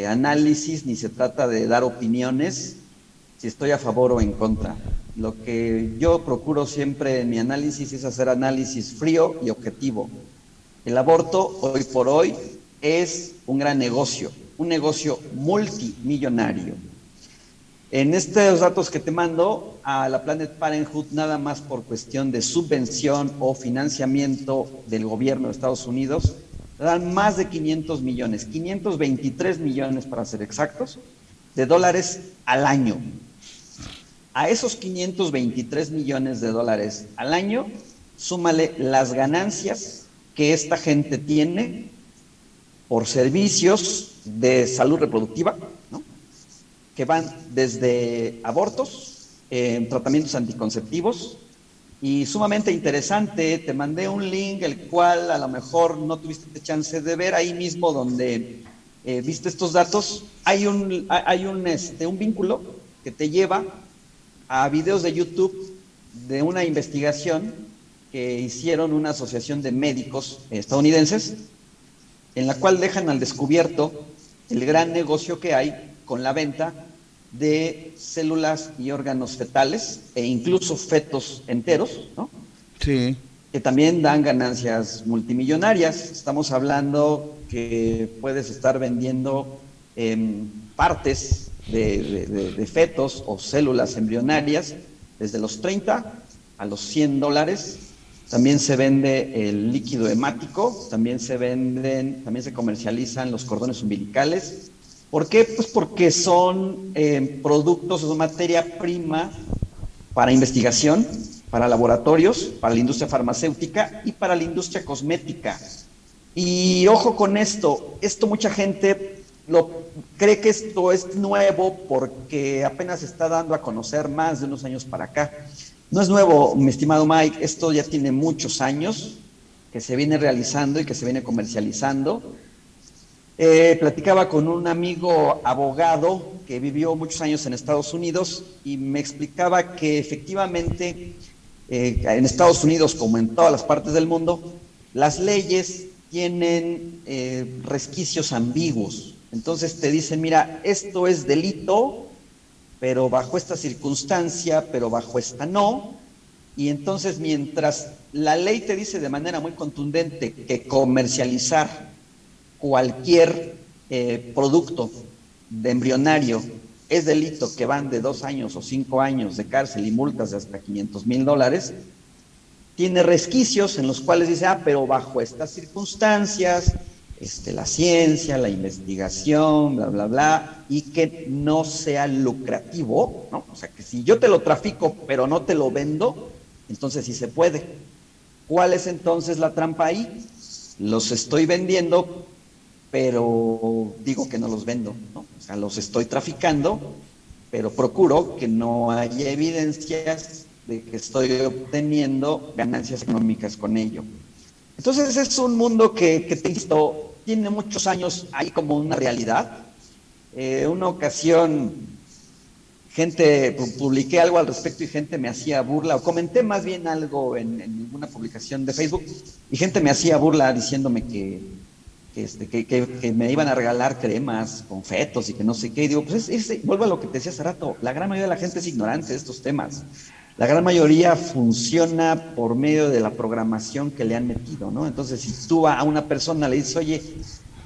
análisis, ni se trata de dar opiniones, si estoy a favor o en contra. Lo que yo procuro siempre en mi análisis es hacer análisis frío y objetivo. El aborto, hoy por hoy, es un gran negocio, un negocio multimillonario. En estos datos que te mando, a la Planned Parenthood, nada más por cuestión de subvención o financiamiento del gobierno de Estados Unidos, dan más de 500 millones, 523 millones para ser exactos, de dólares al año. A esos 523 millones de dólares al año, súmale las ganancias que esta gente tiene por servicios de salud reproductiva, ¿no? Que van desde abortos, tratamientos anticonceptivos, y sumamente interesante, te mandé un link, el cual a lo mejor no tuviste chance de ver, ahí mismo donde viste estos datos, hay un vínculo que te lleva a videos de YouTube de una investigación que hicieron una asociación de médicos estadounidenses, en la cual dejan al descubierto el gran negocio que hay con la venta de células y órganos fetales e incluso fetos enteros, ¿no? Sí. Que también dan ganancias multimillonarias. Estamos hablando que puedes estar vendiendo partes de fetos o células embrionarias desde los 30 a los $100. También se vende el líquido hemático, también se comercializan los cordones umbilicales. ¿Por qué? Pues porque son productos o materia prima para investigación, para laboratorios, para la industria farmacéutica y para la industria cosmética. Y ojo con esto mucha gente cree que esto es nuevo porque apenas se está dando a conocer más de unos años para acá. No es nuevo, mi estimado Mike, esto ya tiene muchos años que se viene realizando y que se viene comercializando. Platicaba con un amigo abogado que vivió muchos años en Estados Unidos y me explicaba que efectivamente en Estados Unidos, como en todas las partes del mundo, las leyes tienen resquicios ambiguos. Entonces te dicen, mira, esto es delito, pero bajo esta circunstancia, pero bajo esta no. Y entonces mientras la ley te dice de manera muy contundente que comercializar cualquier producto de embrionario es delito, que van de 2 años o 5 años de cárcel y multas de hasta $500,000, tiene resquicios en los cuales dice, pero bajo estas circunstancias, la ciencia, la investigación, bla, bla, bla, y que no sea lucrativo, ¿no? O sea, que si yo te lo trafico, pero no te lo vendo, entonces sí se puede. ¿Cuál es entonces la trampa ahí? Los estoy vendiendo, pero digo que no los vendo, ¿no? O sea, los estoy traficando, pero procuro que no haya evidencias de que estoy obteniendo ganancias económicas con ello. Entonces es un mundo que te insisto, tiene muchos años ahí como una realidad. Una ocasión, publiqué algo al respecto y gente me hacía burla, o comenté más bien algo en una publicación de Facebook, y gente me hacía burla diciéndome que me iban a regalar cremas con fetos y que no sé qué. Y digo, pues vuelvo a lo que te decía hace rato, la gran mayoría de la gente es ignorante de estos temas. La gran mayoría funciona por medio de la programación que le han metido, ¿no? Entonces, si tú a una persona le dices, oye,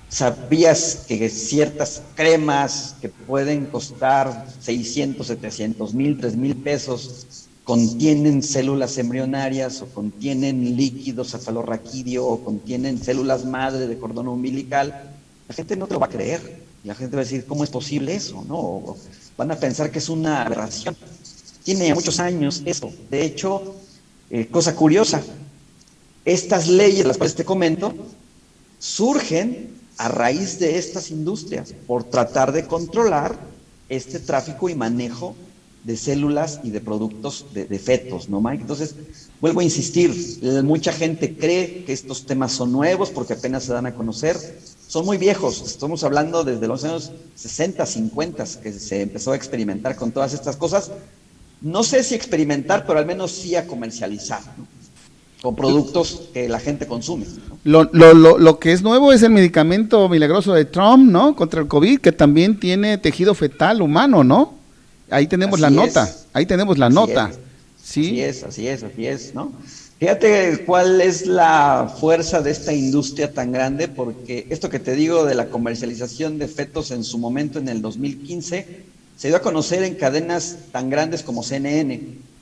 ¿sabías que ciertas cremas que pueden costar 600, 700 mil, 3,000 pesos contienen células embrionarias o contienen líquido cefalorraquídeo o contienen células madre de cordón umbilical? La gente no te lo va a creer. La gente va a decir, ¿cómo es posible eso? ¿No? O van a pensar que es una aberración. Tiene muchos años eso. De hecho, cosa curiosa, estas leyes, las cuales te comento, surgen a raíz de estas industrias, por tratar de controlar este tráfico y manejo de células y de productos de fetos, ¿no, Mike? Entonces, vuelvo a insistir, mucha gente cree que estos temas son nuevos porque apenas se dan a conocer. Son muy viejos, estamos hablando desde los años 60, 50, que se empezó a experimentar con todas estas cosas. No sé si experimentar, pero al menos sí a comercializar, ¿no? Con productos que la gente consume, ¿no? Lo que es nuevo es el medicamento milagroso de Trump, ¿no? Contra el COVID, que también tiene tejido fetal humano, ¿no? Ahí tenemos la nota, ahí tenemos la nota. ¿Sí? Así es, ¿no? Fíjate cuál es la fuerza de esta industria tan grande, porque esto que te digo de la comercialización de fetos en su momento, en el 2015, se dio a conocer en cadenas tan grandes como CNN,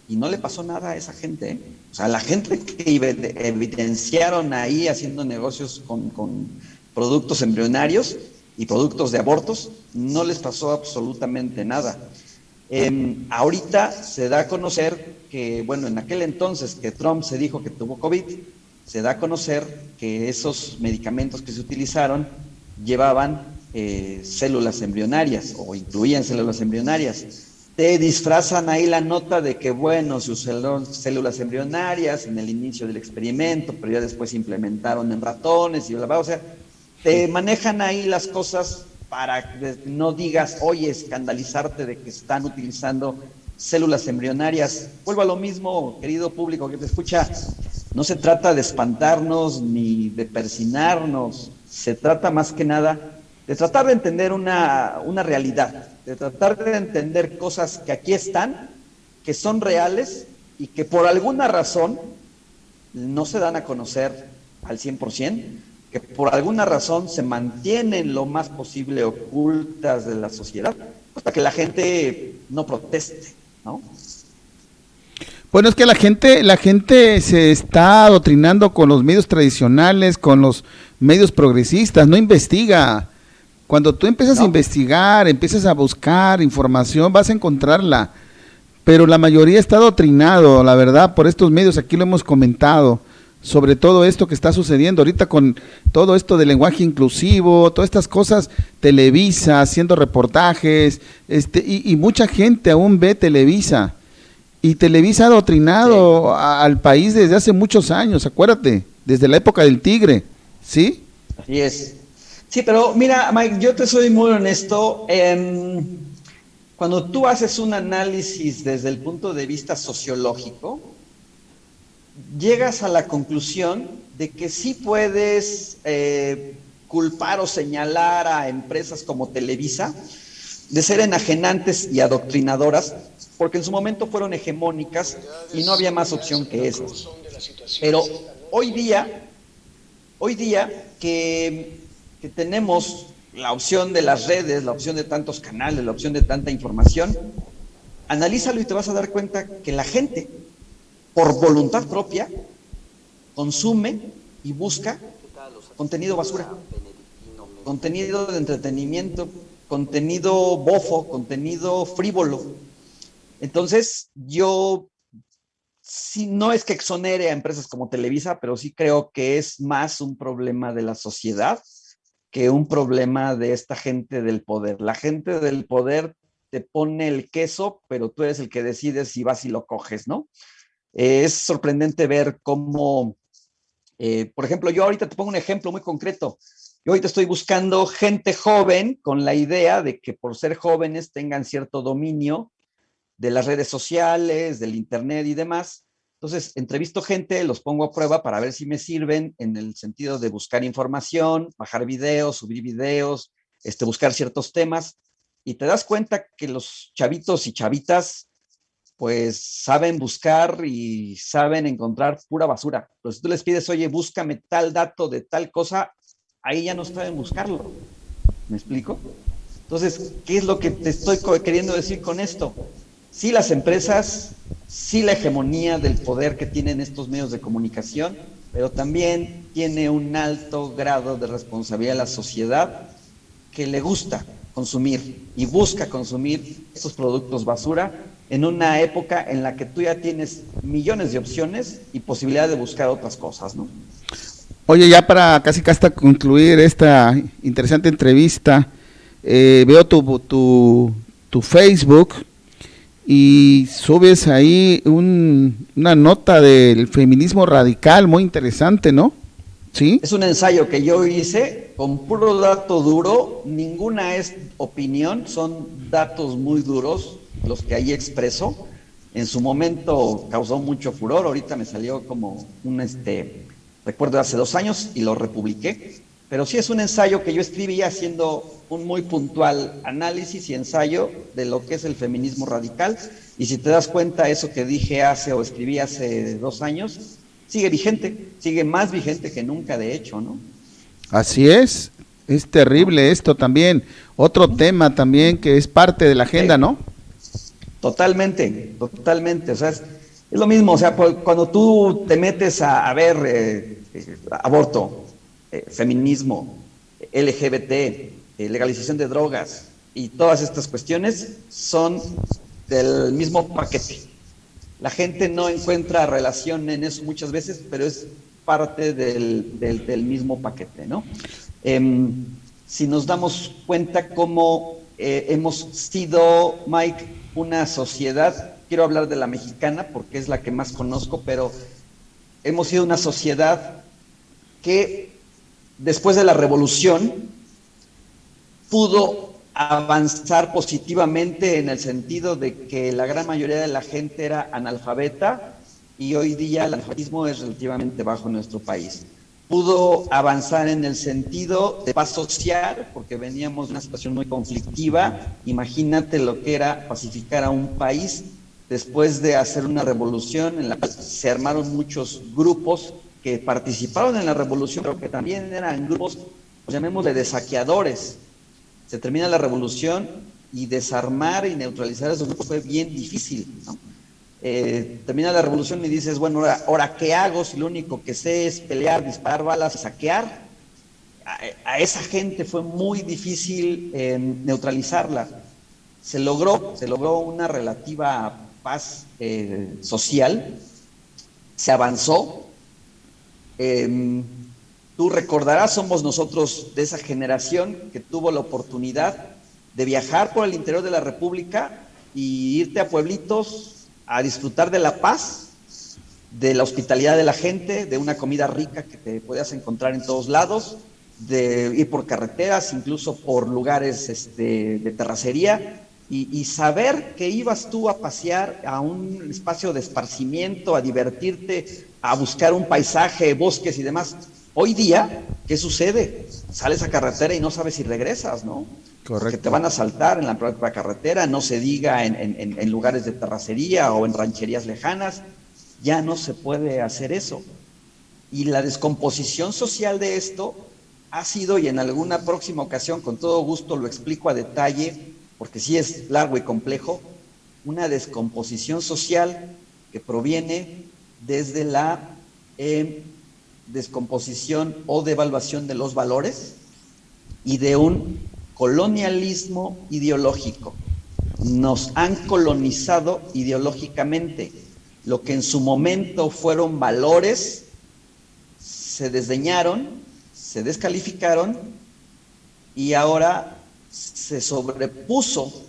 y no le pasó nada a esa gente, ¿eh? O sea, la gente que evidenciaron ahí haciendo negocios con productos embrionarios y productos de abortos, no les pasó absolutamente nada. Ahorita se da a conocer que, bueno, en aquel entonces que Trump se dijo que tuvo COVID, se da a conocer que esos medicamentos que se utilizaron llevaban células embrionarias o incluían células embrionarias. Te disfrazan ahí la nota de que, bueno, se usaron células embrionarias en el inicio del experimento, pero ya después se implementaron en ratones y bla, bla, o sea, te manejan ahí las cosas para que no digas, oye, escandalizarte de que están utilizando células embrionarias. Vuelvo a lo mismo, querido público que te escucha, no se trata de espantarnos ni de persinarnos, se trata más que nada de tratar de entender una realidad, de tratar de entender cosas que aquí están, que son reales y que por alguna razón no se dan a conocer al 100%, que por alguna razón se mantienen lo más posible ocultas de la sociedad, hasta que la gente no proteste, ¿no? Bueno, es que la gente se está adoctrinando con los medios tradicionales, con los medios progresistas, no investiga. Cuando tú empiezas a investigar, empiezas a buscar información, vas a encontrarla, pero la mayoría está adoctrinado, la verdad, por estos medios, aquí lo hemos comentado. sobre todo esto que está sucediendo ahorita con todo esto del lenguaje inclusivo, todas estas cosas, Televisa haciendo reportajes, y mucha gente aún ve Televisa, y Televisa ha adoctrinado al país desde hace muchos años, acuérdate, desde la época del Tigre, ¿sí? Así es. Sí, pero mira, Mike, yo te soy muy honesto. Cuando tú haces un análisis desde el punto de vista sociológico, llegas a la conclusión de que sí puedes culpar o señalar a empresas como Televisa de ser enajenantes y adoctrinadoras, porque en su momento fueron hegemónicas y no había más opción que esas. Pero hoy día que tenemos la opción de las redes, la opción de tantos canales, la opción de tanta información, analízalo y te vas a dar cuenta que la gente, por voluntad propia, consume y busca contenido basura, contenido de entretenimiento, contenido bofo, contenido frívolo. Entonces, yo sí, no es que exonere a empresas como Televisa, pero sí creo que es más un problema de la sociedad que un problema de esta gente del poder. La gente del poder te pone el queso, pero tú eres el que decides si vas y lo coges, ¿no? Es sorprendente ver cómo, por ejemplo, yo ahorita te pongo un ejemplo muy concreto. Yo ahorita estoy buscando gente joven con la idea de que por ser jóvenes tengan cierto dominio de las redes sociales, del internet y demás. Entonces, entrevisto gente, los pongo a prueba para ver si me sirven en el sentido de buscar información, bajar videos, subir videos, buscar ciertos temas, y te das cuenta que los chavitos y chavitas pues saben buscar y saben encontrar pura basura. Pero si tú les pides, oye, búscame tal dato de tal cosa, ahí ya no saben buscarlo. ¿Me explico? Entonces, ¿qué es lo que te estoy queriendo decir con esto? Sí, las empresas, sí la hegemonía del poder que tienen estos medios de comunicación, pero también tiene un alto grado de responsabilidad la sociedad que le gusta consumir y busca consumir estos productos basura en una época en la que tú ya tienes millones de opciones y posibilidad de buscar otras cosas, ¿no? Oye, ya para casi hasta concluir esta interesante entrevista, veo tu Facebook y subes ahí una nota del feminismo radical muy interesante, ¿no? ¿Sí? Es un ensayo que yo hice con puro dato duro, ninguna es opinión, son datos muy duros los que ahí expreso. En su momento causó mucho furor, ahorita me salió como un recuerdo de hace 2 años y lo republiqué, pero sí es un ensayo que yo escribí haciendo un muy puntual análisis y ensayo de lo que es el feminismo radical, y si te das cuenta, eso que dije o escribí hace 2 años, sigue vigente, sigue más vigente que nunca, de hecho, ¿no? Así es terrible esto también, otro tema también que es parte de la agenda, ¿no? Totalmente, o sea, es lo mismo, o sea, cuando tú te metes a ver aborto, feminismo, LGBT, legalización de drogas y todas estas cuestiones son del mismo paquete. La gente no encuentra relación en eso muchas veces, pero es parte del mismo paquete, ¿no? Si nos damos cuenta cómo hemos sido, Mike, una sociedad, quiero hablar de la mexicana porque es la que más conozco, pero hemos sido una sociedad que después de la revolución pudo avanzar positivamente en el sentido de que la gran mayoría de la gente era analfabeta y hoy día el analfabetismo es relativamente bajo en nuestro país. Pudo avanzar en el sentido de paz social, porque veníamos de una situación muy conflictiva. Imagínate lo que era pacificar a un país después de hacer una revolución en la que se armaron muchos grupos que participaron en la revolución, pero que también eran grupos, pues llamémosle de saqueadores. Se termina la revolución y desarmar y neutralizar a esos grupos fue bien difícil, ¿no? Termina la revolución y dices, bueno, ahora ¿qué hago si lo único que sé es pelear, disparar balas y saquear? A esa gente fue muy difícil neutralizarla. Se logró una relativa paz social, se avanzó, Tú recordarás, somos nosotros de esa generación que tuvo la oportunidad de viajar por el interior de la República y irte a pueblitos a disfrutar de la paz, de la hospitalidad de la gente, de una comida rica que te podías encontrar en todos lados, de ir por carreteras, incluso por lugares de terracería, y saber que ibas tú a pasear a un espacio de esparcimiento, a divertirte, a buscar un paisaje, bosques y demás. Hoy día, ¿qué sucede? Sales a carretera y no sabes si regresas, ¿no? Correcto. Porque te van a asaltar en la propia carretera, no se diga en lugares de terracería o en rancherías lejanas. Ya no se puede hacer eso. Y la descomposición social de esto ha sido, y en alguna próxima ocasión con todo gusto lo explico a detalle, porque sí es largo y complejo, una descomposición social que proviene desde la descomposición o devaluación de los valores y de un colonialismo ideológico. Nos han colonizado ideológicamente. Lo que en su momento fueron valores, se desdeñaron, se descalificaron y ahora se sobrepuso.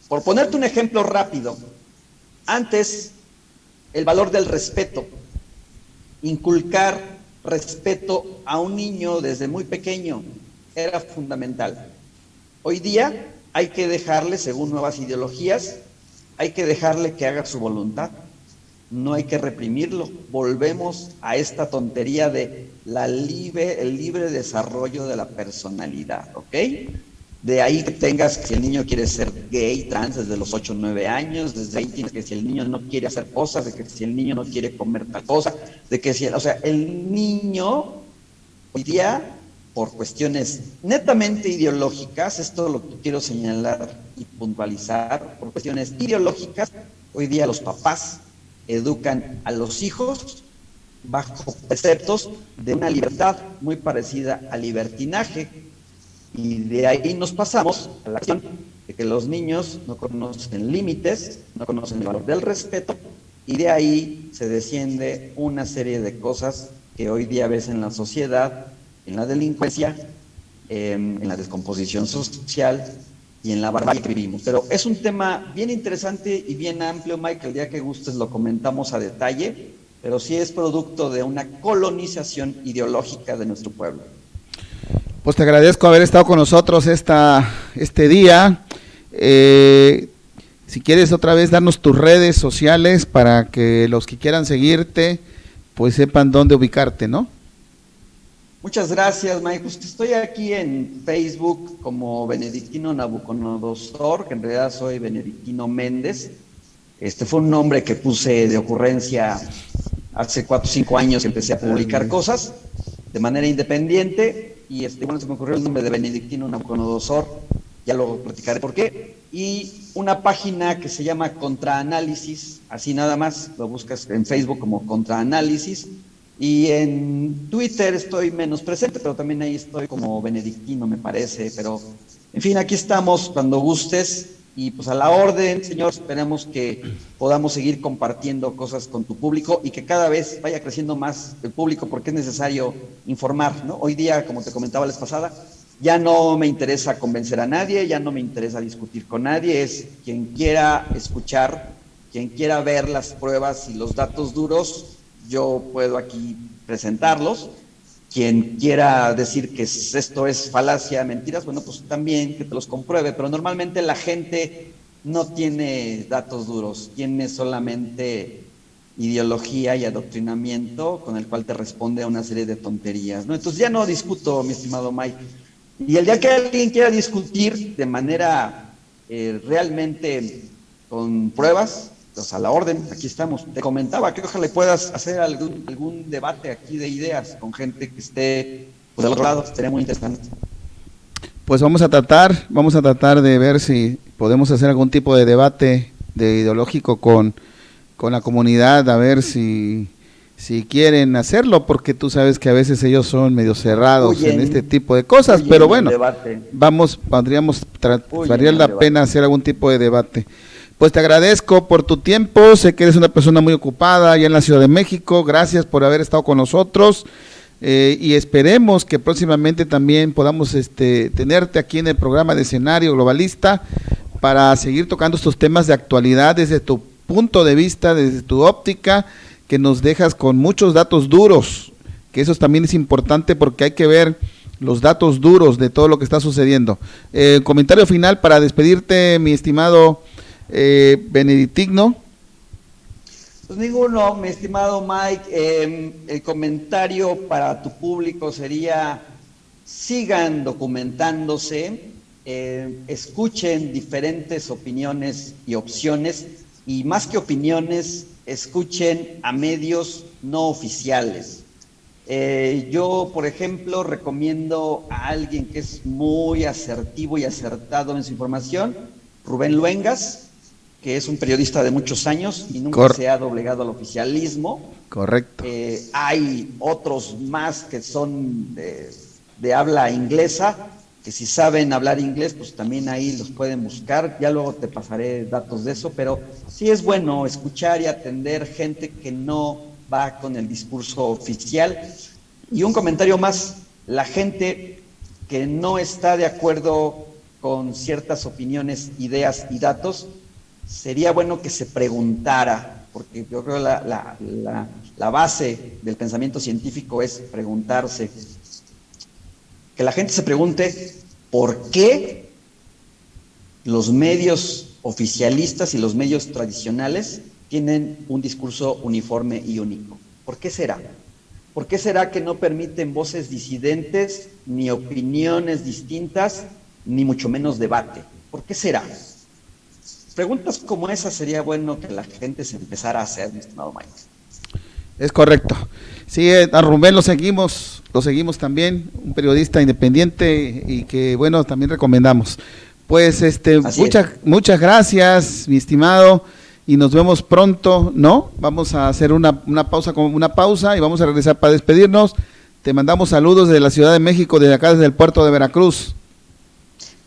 Por ponerte un ejemplo rápido, antes el valor del respeto, inculcar respeto a un niño desde muy pequeño era fundamental. Hoy día hay que dejarle, según nuevas ideologías, hay que dejarle que haga su voluntad. No hay que reprimirlo. Volvemos a esta tontería de el libre desarrollo de la personalidad, ¿ok? De ahí que tengas que si el niño quiere ser gay, trans desde los 8 o 9 años, desde ahí tienes que si el niño no quiere hacer cosas, de que si el niño no quiere comer tal cosa, de que si, o sea, el niño hoy día, por cuestiones netamente ideológicas, esto lo que quiero señalar y puntualizar, por cuestiones ideológicas, hoy día los papás educan a los hijos bajo preceptos de una libertad muy parecida al libertinaje, y de ahí nos pasamos a la acción de que los niños no conocen límites, no conocen el valor del respeto, y de ahí se desciende una serie de cosas que hoy día ves en la sociedad, en la delincuencia, en la descomposición social y en la barbarie que vivimos. Pero es un tema bien interesante y bien amplio, Mike, el día que gustes lo comentamos a detalle, pero sí es producto de una colonización ideológica de nuestro pueblo. Pues te agradezco haber estado con nosotros este día. Si quieres otra vez darnos tus redes sociales para que los que quieran seguirte, pues sepan dónde ubicarte, ¿no? Muchas gracias, Mike. Pues estoy aquí en Facebook como Benedictino Nabucodonosor, que en realidad soy Benedictino Méndez. Fue un nombre que puse de ocurrencia hace 4 o 5 años, empecé a publicar cosas de manera independiente, y bueno, se me ocurrió el nombre de Benedictino Nabucodonosor, ya lo platicaré por qué, y una página que se llama Contraanálisis, así nada más, lo buscas en Facebook como Contraanálisis, y en Twitter estoy menos presente, pero también ahí estoy como Benedictino, me parece, pero en fin, aquí estamos cuando gustes, y pues a la orden, señor, esperemos que podamos seguir compartiendo cosas con tu público y que cada vez vaya creciendo más el público, porque es necesario informar, ¿no? Hoy día, como te comentaba la vez pasada, ya no me interesa convencer a nadie, ya no me interesa discutir con nadie, es quien quiera escuchar, quien quiera ver las pruebas y los datos duros, yo puedo aquí presentarlos. Quien quiera decir que esto es falacia, mentiras, bueno, pues también que te los compruebe, pero normalmente la gente no tiene datos duros, tiene solamente ideología y adoctrinamiento con el cual te responde a una serie de tonterías, ¿no? Entonces ya no discuto, mi estimado Mike. Y el día que alguien quiera discutir de manera realmente con pruebas, pues a la orden, aquí estamos. Te comentaba que ojalá puedas hacer algún debate aquí de ideas con gente que esté pues, del otro lado, sería muy interesante. Pues vamos a tratar de ver si podemos hacer algún tipo de debate ideológico con la comunidad, a ver si quieren hacerlo, porque tú sabes que a veces ellos son medio cerrados en este tipo de cosas, pero bueno, valdría la pena hacer algún tipo de debate. pues te agradezco por tu tiempo, sé que eres una persona muy ocupada allá en la Ciudad de México, gracias por haber estado con nosotros, y esperemos que próximamente también podamos tenerte aquí en el programa de Escenario Globalista para seguir tocando estos temas de actualidad desde tu punto de vista, desde tu óptica, que nos dejas con muchos datos duros, que eso también es importante porque hay que ver los datos duros de todo lo que está sucediendo. Comentario final para despedirte, mi estimado Benedictino. Pues ninguno, mi estimado Mike. El comentario para tu público sería: sigan documentándose, escuchen diferentes opiniones y opciones, y más que opiniones, escuchen a medios no oficiales. Yo, por ejemplo, recomiendo a alguien que es muy asertivo y acertado en su información, Rubén Luengas, que es un periodista de muchos años y nunca se ha doblegado al oficialismo. Correcto. Hay otros más que son de habla inglesa, que si saben hablar inglés, pues también ahí los pueden buscar. Ya luego te pasaré datos de eso, pero sí es bueno escuchar y atender gente que no va con el discurso oficial. Y un comentario más: la gente que no está de acuerdo con ciertas opiniones, ideas y datos, sería bueno que se preguntara, porque yo creo la base del pensamiento científico es preguntarse. Que la gente se pregunte por qué los medios oficialistas y los medios tradicionales tienen un discurso uniforme y único. ¿Por qué será? ¿Por qué será que no permiten voces disidentes, ni opiniones distintas, ni mucho menos debate? ¿Por qué será? Preguntas como esas sería bueno que la gente se empezara a hacer, mi estimado Mike. Es correcto. Sí, a Rubén lo seguimos también, un periodista independiente y que, bueno, también recomendamos. Pues, muchas gracias, mi estimado, y nos vemos pronto, ¿no? Vamos a hacer una pausa y vamos a regresar para despedirnos. Te mandamos saludos desde la Ciudad de México, desde acá, desde el puerto de Veracruz.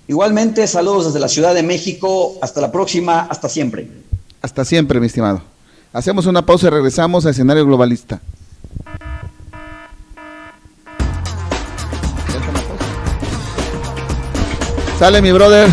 Igualmente, saludos desde la Ciudad de México. Hasta la próxima, hasta siempre. Hasta siempre, mi estimado. Hacemos una pausa y regresamos a Escenario Globalista. Sale, mi brother.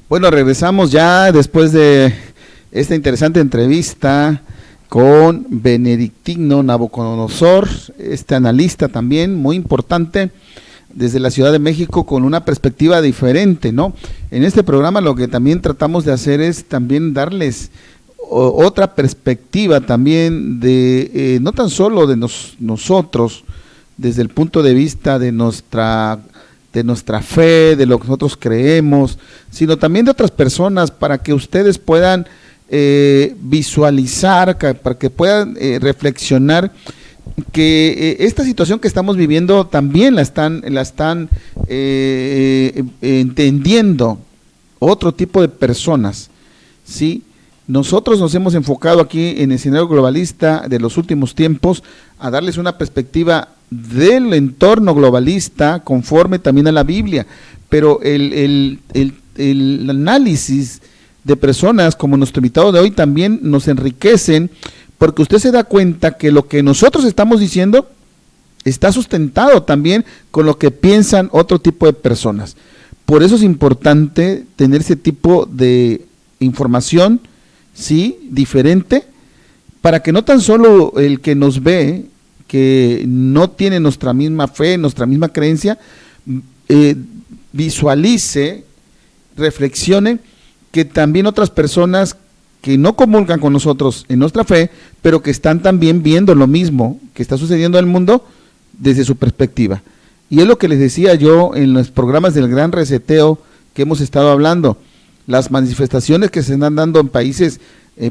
Bueno, regresamos ya después de esta interesante entrevista con Benedictino Nabucodonosor, este analista también muy importante desde la Ciudad de México, con una perspectiva diferente, ¿no? En este programa lo que también tratamos de hacer es también darles otra perspectiva también de, no tan solo de nosotros, desde el punto de vista de nuestra fe, de lo que nosotros creemos, sino también de otras personas, para que ustedes puedan visualizar, para que puedan reflexionar que esta situación que estamos viviendo también la están entendiendo otro tipo de personas, ¿sí? Nosotros nos hemos enfocado aquí en el escenario globalista de los últimos tiempos a darles una perspectiva del entorno globalista conforme también a la Biblia, pero el análisis de personas como nuestro invitado de hoy también nos enriquecen, porque usted se da cuenta que lo que nosotros estamos diciendo está sustentado también con lo que piensan otro tipo de personas. Por eso es importante tener ese tipo de información, sí, diferente, para que no tan solo el que nos ve, que no tiene nuestra misma fe, nuestra misma creencia, visualice, reflexione, que también otras personas que no comulgan con nosotros en nuestra fe, pero que están también viendo lo mismo que está sucediendo en el mundo desde su perspectiva. Y es lo que les decía yo en los programas del Gran Reseteo que hemos estado hablando, las manifestaciones que se están dando en países,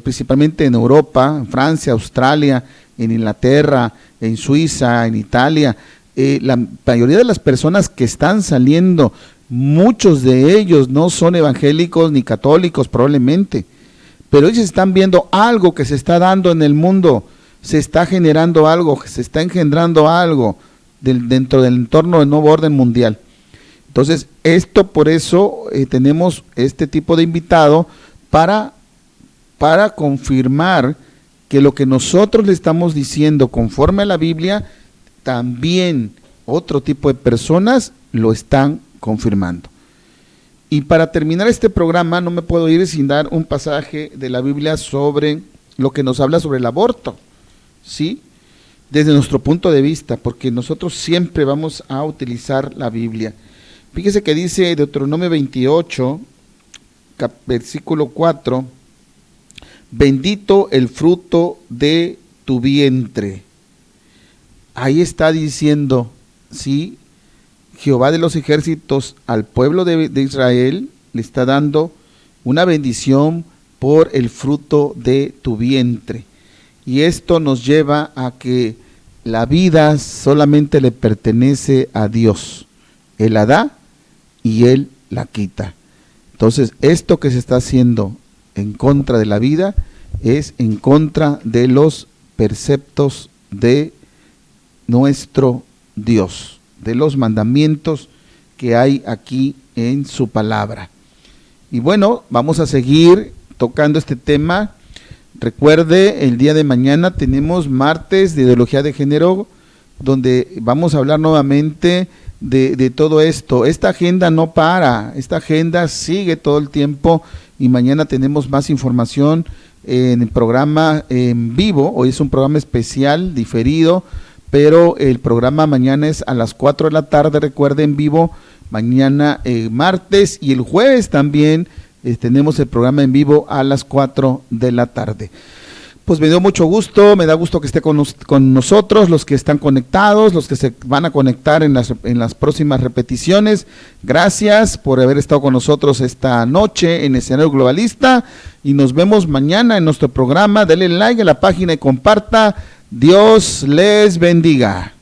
principalmente en Europa, en Francia, Australia, en Inglaterra, en Suiza, en Italia, la mayoría de las personas que están saliendo, muchos de ellos no son evangélicos ni católicos probablemente, pero ellos están viendo algo que se está dando en el mundo, se está generando algo, se está engendrando algo dentro del entorno del nuevo orden mundial. Entonces, esto por eso tenemos este tipo de invitado para confirmar que lo que nosotros le estamos diciendo conforme a la Biblia, también otro tipo de personas lo están confirmando. Y para terminar este programa no me puedo ir sin dar un pasaje de la Biblia sobre lo que nos habla sobre el aborto, ¿sí? Desde nuestro punto de vista, porque nosotros siempre vamos a utilizar la Biblia. Fíjese que dice Deuteronomio 28, versículo 4, bendito el fruto de tu vientre. Ahí está diciendo, ¿sí? Jehová de los ejércitos al pueblo de Israel le está dando una bendición por el fruto de tu vientre. Y esto nos lleva a que la vida solamente le pertenece a Dios. Él la da y Él la quita. Entonces, esto que se está haciendo en contra de la vida es en contra de los preceptos de nuestro Dios, de los mandamientos que hay aquí en su palabra. Y bueno, vamos a seguir tocando este tema. Recuerde, el día de mañana tenemos martes de ideología de género, donde vamos a hablar nuevamente de todo esto. Esta agenda no para, esta agenda sigue todo el tiempo y mañana tenemos más información en el programa en vivo. Hoy es un programa especial, diferido, pero el programa mañana es a las 4 de la tarde, recuerde, en vivo, mañana martes, y el jueves también tenemos el programa en vivo a las 4 de la tarde. Pues me dio mucho gusto, me da gusto que esté con nosotros, los que están conectados, los que se van a conectar en las próximas repeticiones. Gracias por haber estado con nosotros esta noche en Escenario Globalista, y nos vemos mañana en nuestro programa. Denle like a la página y comparta. Dios les bendiga.